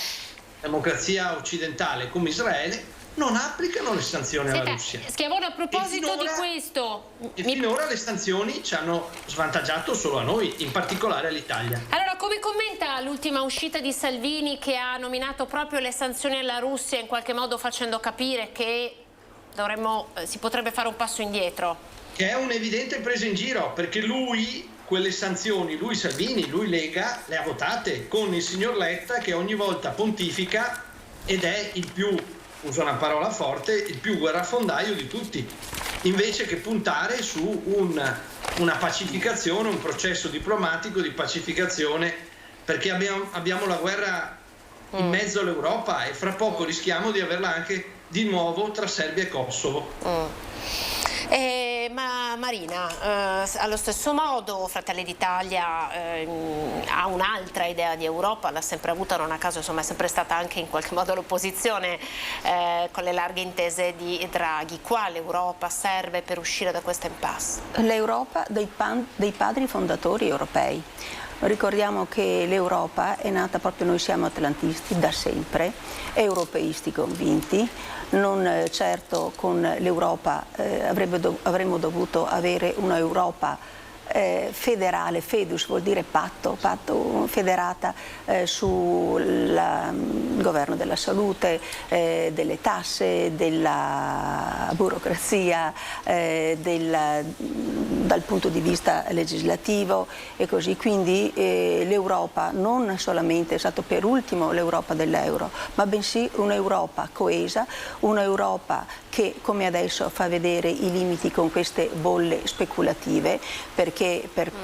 democrazia occidentale come Israele, non applicano le sanzioni alla Russia. Schiavone, a proposito di questo... finora le sanzioni ci hanno svantaggiato solo a noi, in particolare all'Italia. Allora, come commenta l'ultima uscita di Salvini, che ha nominato proprio le sanzioni alla Russia, in qualche modo facendo capire che si potrebbe fare un passo indietro? Che è un'evidente presa in giro, perché lui... quelle sanzioni, lui Salvini, lui Lega, le ha votate con il signor Letta, che ogni volta pontifica ed è il più, uso una parola forte, il più guerrafondaio di tutti, invece che puntare su una pacificazione, un processo diplomatico di pacificazione, perché abbiamo la guerra in mezzo all'Europa e fra poco rischiamo di averla anche di nuovo tra Serbia e Kosovo. Ma Marina, allo stesso modo Fratelli d'Italia ha un'altra idea di Europa, l'ha sempre avuta, non a caso insomma è sempre stata anche in qualche modo l'opposizione con le larghe intese di Draghi. Quale Europa serve per uscire da questa impasse? L'Europa dei padri fondatori europei. Ricordiamo che l'Europa è nata proprio, noi siamo atlantisti da sempre, europeisti convinti, non certo con l'Europa avremmo dovuto avere una Europa federale, fedus vuol dire patto federata sul governo della salute, delle tasse, della burocrazia, dal punto di vista legislativo e così. Quindi l'Europa non solamente è stato per ultimo l'Europa dell'euro, ma bensì un'Europa coesa, un'Europa che come adesso fa vedere i limiti con queste bolle speculative, perché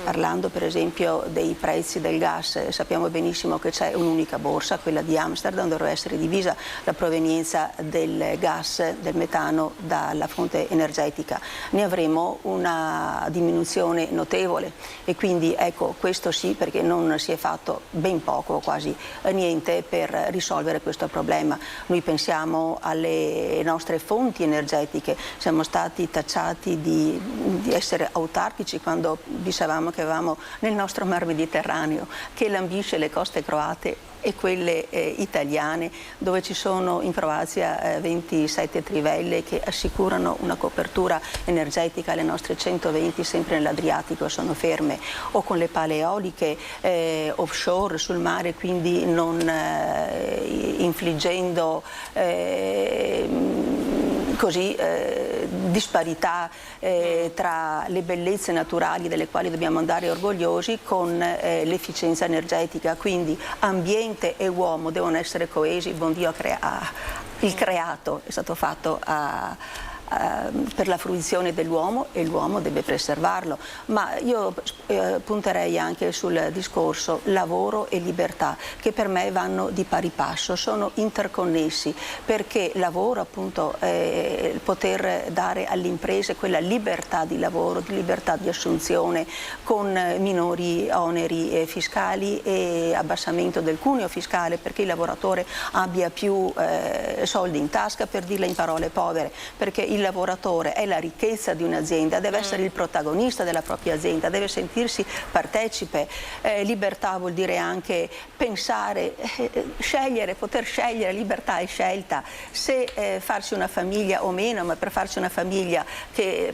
parlando per esempio dei prezzi del gas sappiamo benissimo che c'è un'unica borsa, quella di Amsterdam, dove deve essere divisa la provenienza del gas, del metano dalla fonte energetica. Ne avremo una diminuzione notevole e quindi ecco, questo sì, perché non si è fatto ben poco, quasi niente per risolvere questo problema. Noi pensiamo alle nostre fonti energetiche, siamo stati tacciati di essere autarchici quando dicevamo che avevamo nel nostro mar Mediterraneo, che lambisce le coste croate e quelle italiane, dove ci sono in Croazia 27 trivelle che assicurano una copertura energetica, le nostre 120 sempre nell'Adriatico sono ferme, o con le pale eoliche offshore sul mare, quindi non infliggendo disparità tra le bellezze naturali delle quali dobbiamo andare orgogliosi con l'efficienza energetica. Quindi ambiente e uomo devono essere coesi. Buon Dio il creato è stato fatto per la fruizione dell'uomo e l'uomo deve preservarlo. Ma io punterei anche sul discorso lavoro e libertà, che per me vanno di pari passo, sono interconnessi, perché lavoro appunto poter dare alle imprese quella libertà di lavoro, di libertà di assunzione con minori oneri fiscali e abbassamento del cuneo fiscale, perché il lavoratore abbia più soldi in tasca, per dirla in parole povere, perché il il lavoratore è la ricchezza di un'azienda, deve essere il protagonista della propria azienda, deve sentirsi partecipe. Libertà vuol dire anche pensare, scegliere, poter scegliere, libertà e scelta, se farsi una famiglia o meno, ma per farsi una famiglia che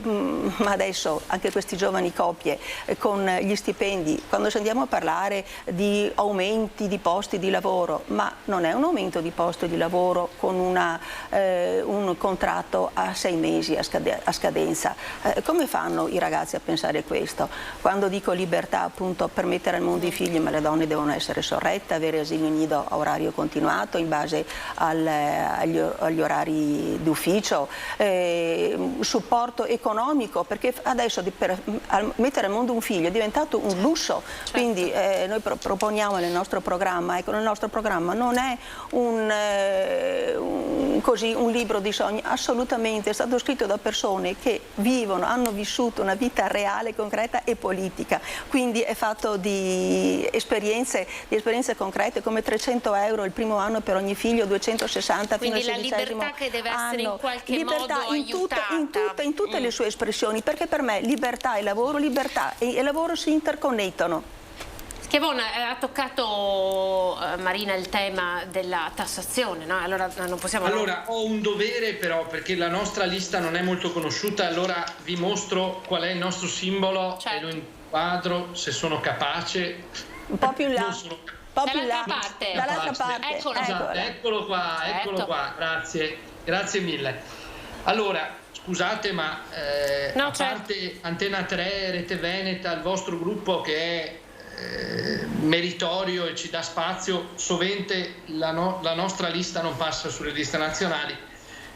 adesso anche questi giovani coppie con gli stipendi, quando andiamo a parlare di aumenti di posti di lavoro, ma non è un aumento di posto di lavoro con un contratto a 6 mesi a scadenza. Come fanno i ragazzi a pensare questo? Quando dico libertà, appunto, per mettere al mondo i figli, ma le donne devono essere sorrette, avere asilo nido a orario continuato in base agli orari d'ufficio, supporto economico, perché adesso per mettere al mondo un figlio è diventato un lusso. Certo. Quindi noi proponiamo nel nostro programma, ecco, nel nostro programma non è un libro di sogni, assolutamente, è stato scritto da persone che hanno vissuto una vita reale, concreta e politica, quindi è fatto di esperienze concrete, come 300 euro il primo anno per ogni figlio, 260 quindi fino al 16° la libertà che deve essere in qualche modo aiutata in tutte le sue espressioni, perché per me libertà e lavoro si interconnettono. Schiavone, ha toccato Marina il tema della tassazione, no? Allora non possiamo... Allora ho un dovere però, perché la nostra lista non è molto conosciuta, allora vi mostro qual è il nostro simbolo, certo, e lo inquadro se sono capace. Un po' più in là. Dall'altra parte. Eccolo qua, grazie mille. Allora, scusate, ma a parte Antena 3, Rete Veneta, il vostro gruppo che è meritorio e ci dà spazio, sovente la nostra lista non passa sulle liste nazionali,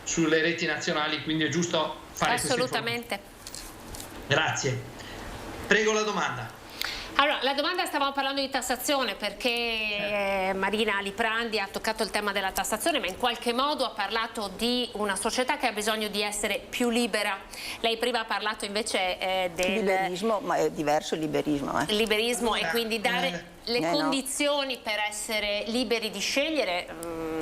sulle reti nazionali, quindi è giusto fare assolutamente. Grazie. Prego la domanda. Allora, la domanda, stavamo parlando di tassazione perché Marina Liprandi ha toccato il tema della tassazione, ma in qualche modo ha parlato di una società che ha bisogno di essere più libera. Lei prima ha parlato invece del... liberismo, ma è diverso il liberismo. Liberismo e quindi dare le condizioni per essere liberi di scegliere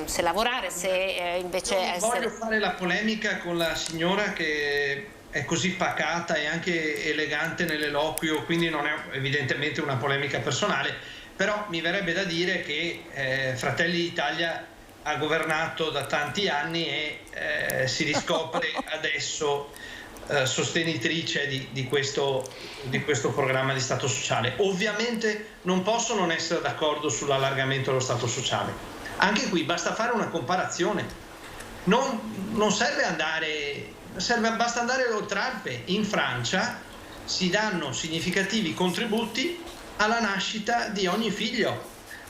se lavorare, se invece essere... Voglio fare la polemica con la signora che è così pacata e anche elegante nell'eloquio, quindi non è evidentemente una polemica personale, però mi verrebbe da dire che Fratelli d'Italia ha governato da tanti anni e si riscopre adesso sostenitrice di questo programma di Stato sociale. Ovviamente non posso non essere d'accordo sull'allargamento dello Stato sociale. Anche qui basta fare una comparazione. Non serve andare... basta andare all'Oltralpe. In Francia si danno significativi contributi alla nascita di ogni figlio.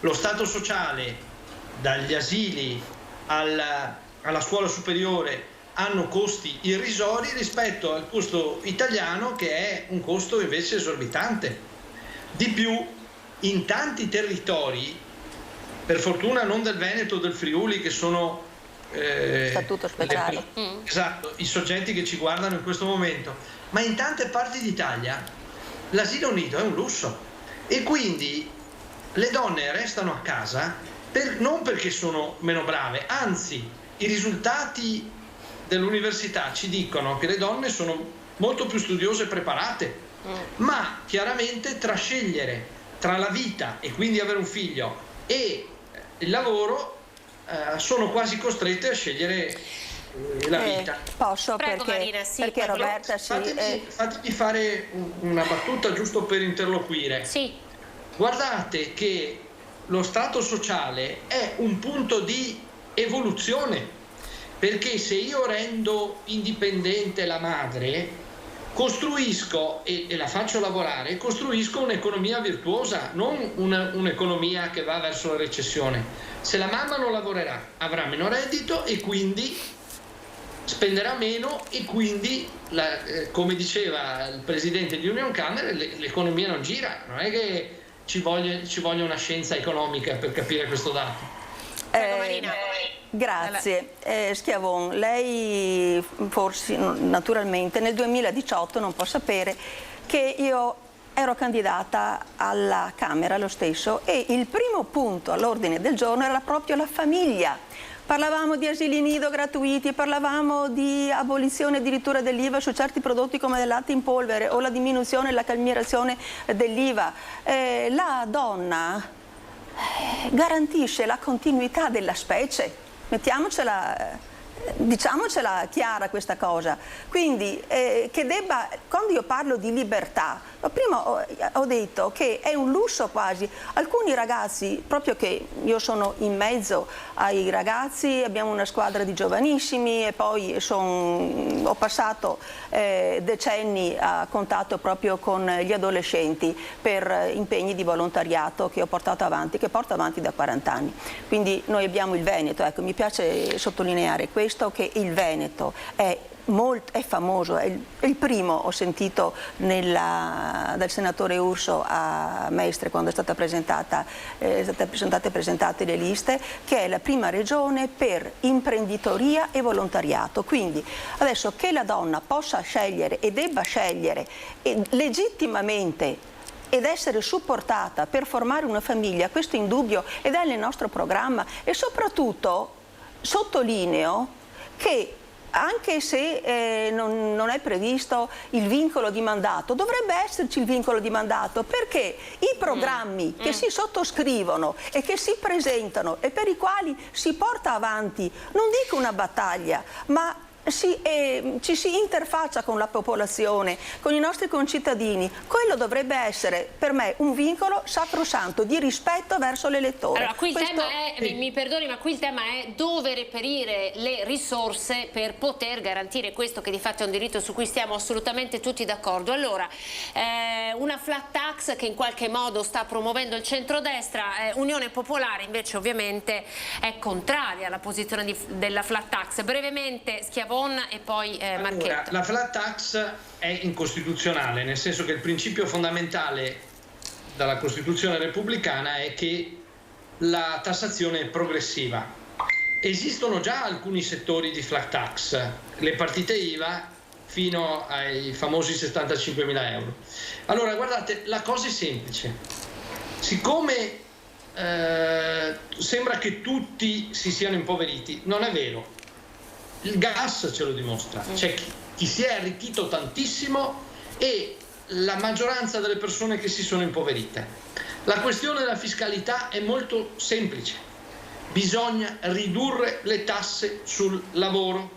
Lo Stato sociale, dagli asili alla scuola superiore, hanno costi irrisori rispetto al costo italiano, che è un costo invece esorbitante. Di più, in tanti territori, per fortuna non del Veneto o del Friuli, che sono statuto speciale. Esatto, i soggetti che ci guardano in questo momento, ma in tante parti d'Italia l'asilo nido è un lusso e quindi le donne restano a casa non perché sono meno brave, anzi i risultati dell'università ci dicono che le donne sono molto più studiose e preparate, ma chiaramente tra scegliere tra la vita e quindi avere un figlio e il lavoro sono quasi costrette a scegliere la vita. Posso? Prego, perché, Marina, sì, perché Roberta fatemi fare una battuta giusto per interloquire. Sì. Guardate che lo Stato sociale è un punto di evoluzione, perché se io rendo indipendente la madre, costruisco e la faccio lavorare, costruisco un'economia virtuosa, non un'economia che va verso la recessione. Se la mamma non lavorerà, avrà meno reddito e quindi spenderà meno e quindi, come diceva il presidente di Union Camere, l'economia non gira. Non è che ci voglia una scienza economica per capire questo dato. Grazie. Schiavon, lei forse naturalmente nel 2018 non può sapere che io ero candidata alla Camera lo stesso e il primo punto all'ordine del giorno era proprio la famiglia parlavamo di asili nido gratuiti, parlavamo di abolizione addirittura dell'IVA su certi prodotti come il latte in polvere o la diminuzione e la calmierazione dell'IVA. La donna garantisce la continuità della specie, diciamocela chiara questa cosa. Quindi quando io parlo di libertà, prima ho detto che è un lusso quasi. Alcuni ragazzi, proprio che io sono in mezzo ai ragazzi, abbiamo una squadra di giovanissimi e poi ho passato decenni a contatto proprio con gli adolescenti per impegni di volontariato che ho portato avanti, che porto avanti da 40 anni. Quindi noi abbiamo il Veneto, ecco, mi piace sottolineare questo, che il Veneto è famoso, è il primo, ho sentito dal senatore Urso a Mestre quando è state presentate le liste, che è la prima regione per imprenditoria e volontariato. Quindi adesso che la donna possa scegliere e debba scegliere legittimamente ed essere supportata per formare una famiglia, questo è indubbio ed è nel nostro programma, e soprattutto sottolineo che anche se non è previsto il vincolo di mandato, dovrebbe esserci il vincolo di mandato, perché i programmi che si sottoscrivono e che si presentano e per i quali si porta avanti, non dico una battaglia, ma ci si interfaccia con la popolazione, con i nostri concittadini, quello dovrebbe essere per me un vincolo sacrosanto di rispetto verso l'elettore. Allora, qui il tema è, mi perdoni, ma qui il tema è dove reperire le risorse per poter garantire questo, che di fatto è un diritto su cui stiamo assolutamente tutti d'accordo. Allora, una flat tax che in qualche modo sta promuovendo il centrodestra, Unione Popolare invece ovviamente è contraria alla posizione della flat tax. Brevemente Schiavone e poi Marchetto. Allora, la flat tax è incostituzionale, nel senso che il principio fondamentale dalla Costituzione repubblicana è che la tassazione è progressiva. Esistono già alcuni settori di flat tax, le partite IVA fino ai famosi 75.000 euro. Allora, guardate, la cosa è semplice. Siccome sembra che tutti si siano impoveriti, non è vero. Il gas ce lo dimostra, c'è chi si è arricchito tantissimo e la maggioranza delle persone che si sono impoverite. La questione della fiscalità è molto semplice, bisogna ridurre le tasse sul lavoro,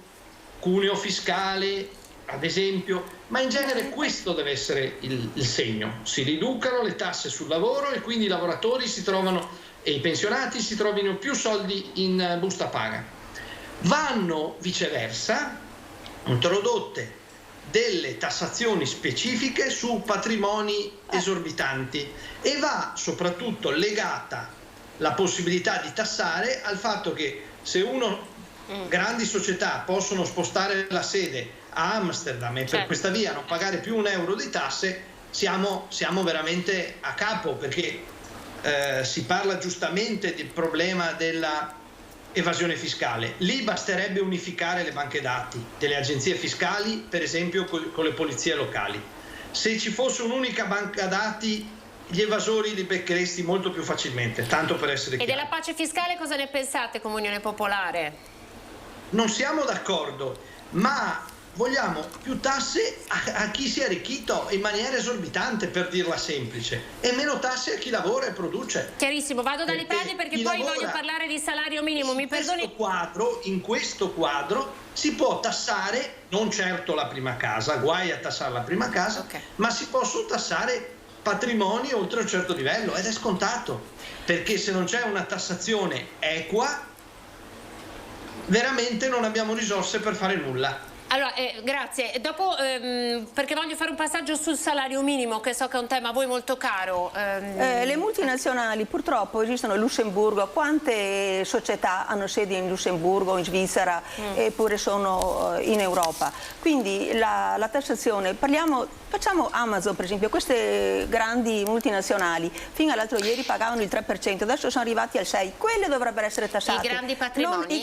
cuneo fiscale ad esempio, ma in genere questo deve essere il segno, si riducano le tasse sul lavoro e quindi i lavoratori e i pensionati si trovino più soldi in busta paga. Vanno viceversa introdotte delle tassazioni specifiche su patrimoni esorbitanti e va soprattutto legata la possibilità di tassare al fatto che se grandi società possono spostare la sede a Amsterdam e per questa via non pagare più un euro di tasse, siamo veramente a capo, perché si parla giustamente del problema della evasione fiscale. Lì basterebbe unificare le banche dati delle agenzie fiscali, per esempio con le polizie locali. Se ci fosse un'unica banca dati, gli evasori li beccheresti molto più facilmente, tanto per essere chiari. E della pace fiscale cosa ne pensate come Unione Popolare? Non siamo d'accordo, ma vogliamo più tasse a chi si è arricchito in maniera esorbitante, per dirla semplice, e meno tasse a chi lavora e produce. Chiarissimo, vado da Lipani perché poi voglio parlare di salario minimo. Mi perdoni? In questo quadro si può tassare, non certo la prima casa, guai a tassare la prima casa, ma si possono tassare patrimoni oltre un certo livello, ed è scontato, perché se non c'è una tassazione equa, veramente non abbiamo risorse per fare nulla. Allora, grazie. Dopo, perché voglio fare un passaggio sul salario minimo, che so che è un tema a voi molto caro. Le multinazionali purtroppo esistono a Lussemburgo. Quante società hanno sede in Lussemburgo, in Svizzera, eppure sono in Europa? Quindi la tassazione, facciamo Amazon per esempio, queste grandi multinazionali fino all'altro ieri pagavano il 3%, adesso sono arrivati al 6%, quelle dovrebbero essere tassate. I grandi patrimoni?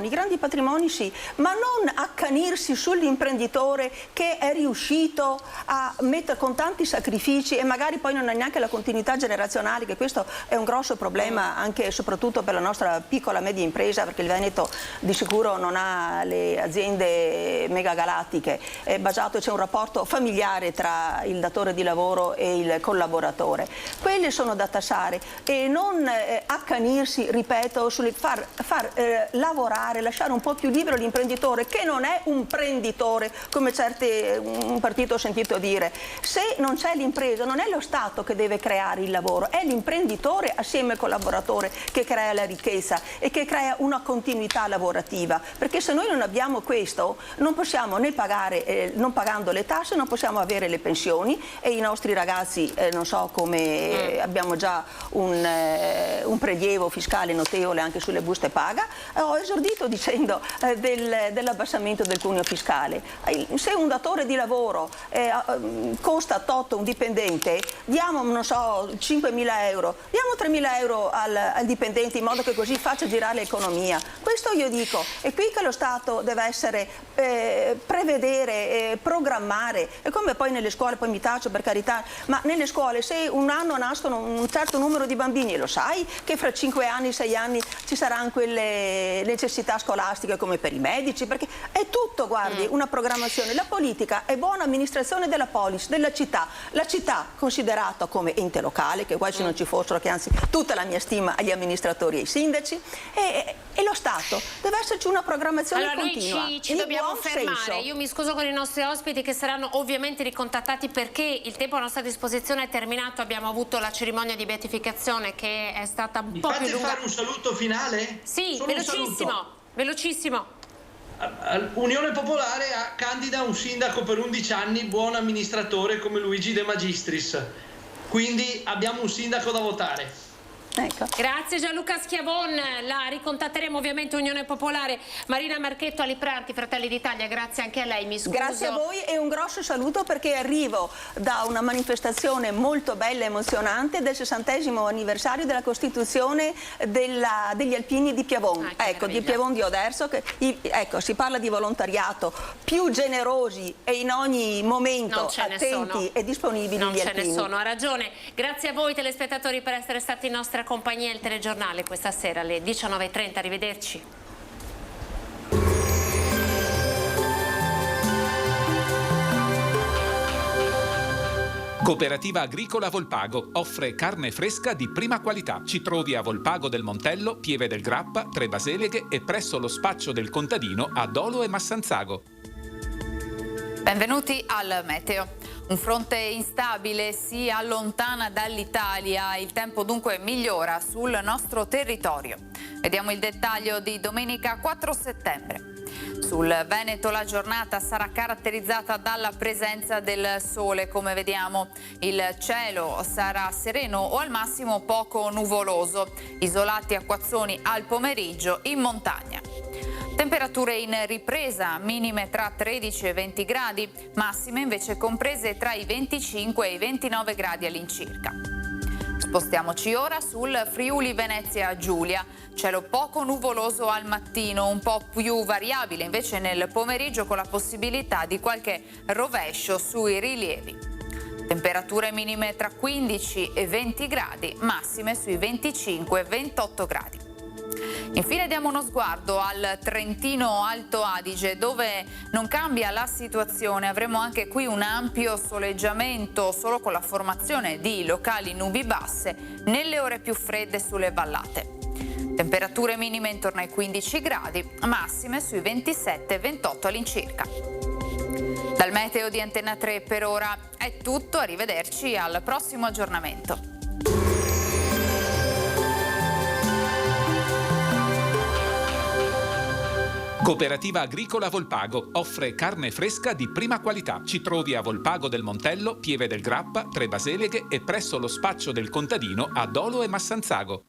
I grandi patrimoni sì, ma non accaniti accanirsi sull'imprenditore che è riuscito a mettere con tanti sacrifici e magari poi non ha neanche la continuità generazionale, che questo è un grosso problema anche e soprattutto per la nostra piccola media impresa, perché il Veneto di sicuro non ha le aziende megagalattiche, è basato, c'è un rapporto familiare tra il datore di lavoro e il collaboratore. Quelle sono da tassare e non accanirsi, ripeto, far lavorare, lasciare un po' più libero l'imprenditore, che non è un prenditore come un partito ho sentito dire. Se non c'è l'impresa non è lo Stato che deve creare il lavoro, è l'imprenditore assieme al collaboratore che crea la ricchezza e che crea una continuità lavorativa, perché se noi non abbiamo questo non possiamo né pagare, non pagando le tasse non possiamo avere le pensioni e i nostri ragazzi non so come abbiamo già un prelievo fiscale notevole anche sulle buste paga. Ho esordito dicendo dell'abbassamento del cuneo fiscale. Se un datore di lavoro costa tot un dipendente, diamo non so 5.000 euro, diamo 3.000 euro al dipendente in modo che così faccia girare l'economia. Questo io dico, è qui che lo Stato deve essere prevedere, programmare. È come poi nelle scuole, poi mi taccio per carità, ma nelle scuole se un anno nascono un certo numero di bambini, lo sai che fra 5 anni, 6 anni ci saranno quelle necessità scolastiche come per i medici, perché è tutto, guardi, una programmazione. La politica è buona amministrazione della polis, della città, la città considerata come ente locale, che quasi non ci fossero, che anzi tutta la mia stima agli amministratori e ai sindaci, e lo Stato deve esserci una programmazione continua. Noi ci dobbiamo fermare. Io mi scuso con i nostri ospiti che saranno ovviamente ricontattati perché il tempo a nostra disposizione è terminato. Abbiamo avuto la cerimonia di beatificazione che è stata un po' più lunga. Fare un saluto finale? Sì, solo velocissimo, velocissimo. Unione Popolare candida un sindaco per 11 anni, buon amministratore come Luigi De Magistris. Quindi abbiamo un sindaco da votare. Ecco. Grazie Gianluca Schiavon, la ricontatteremo ovviamente Unione Popolare. Marina Marchetto, Alipranti, Fratelli d'Italia, grazie anche a lei, mi scuso. Grazie a voi e un grosso saluto perché arrivo da una manifestazione molto bella e emozionante del 60° anniversario della Costituzione degli Alpini di Piavon, ecco, di Piavon di Oderzo, ecco, si parla di volontariato, più generosi e in ogni momento attenti e disponibili non gli ce alpini. ne sono, ha ragione. Grazie a voi telespettatori per essere stati in nostra compagnia. Il telegiornale questa sera alle 19:30, arrivederci. Cooperativa Agricola Volpago offre carne fresca di prima qualità. Ci trovi a Volpago del Montello, Pieve del Grappa, Tre Baseleghe e presso lo spaccio del contadino a Dolo e Massanzago. Benvenuti al meteo. Un fronte instabile si allontana dall'Italia, il tempo dunque migliora sul nostro territorio. Vediamo il dettaglio di domenica 4 settembre. Sul Veneto la giornata sarà caratterizzata dalla presenza del sole, come vediamo. Il cielo sarà sereno o al massimo poco nuvoloso, isolati acquazzoni al pomeriggio in montagna. Temperature in ripresa, minime tra 13 e 20 gradi, massime invece comprese tra i 25 e i 29 gradi all'incirca. Spostiamoci ora sul Friuli Venezia Giulia. Cielo poco nuvoloso al mattino, un po' più variabile invece nel pomeriggio con la possibilità di qualche rovescio sui rilievi. Temperature minime tra 15 e 20 gradi, massime sui 25 e 28 gradi. Infine diamo uno sguardo al Trentino Alto Adige, dove non cambia la situazione. Avremo anche qui un ampio soleggiamento, solo con la formazione di locali nubi basse nelle ore più fredde sulle vallate. Temperature minime intorno ai 15 gradi, massime sui 27-28 all'incirca. Dal meteo di Antenna 3 per ora è tutto, arrivederci al prossimo aggiornamento. Cooperativa Agricola Volpago offre carne fresca di prima qualità. Ci trovi a Volpago del Montello, Pieve del Grappa, Tre Baseleghe e presso lo spaccio del contadino a Dolo e Massanzago.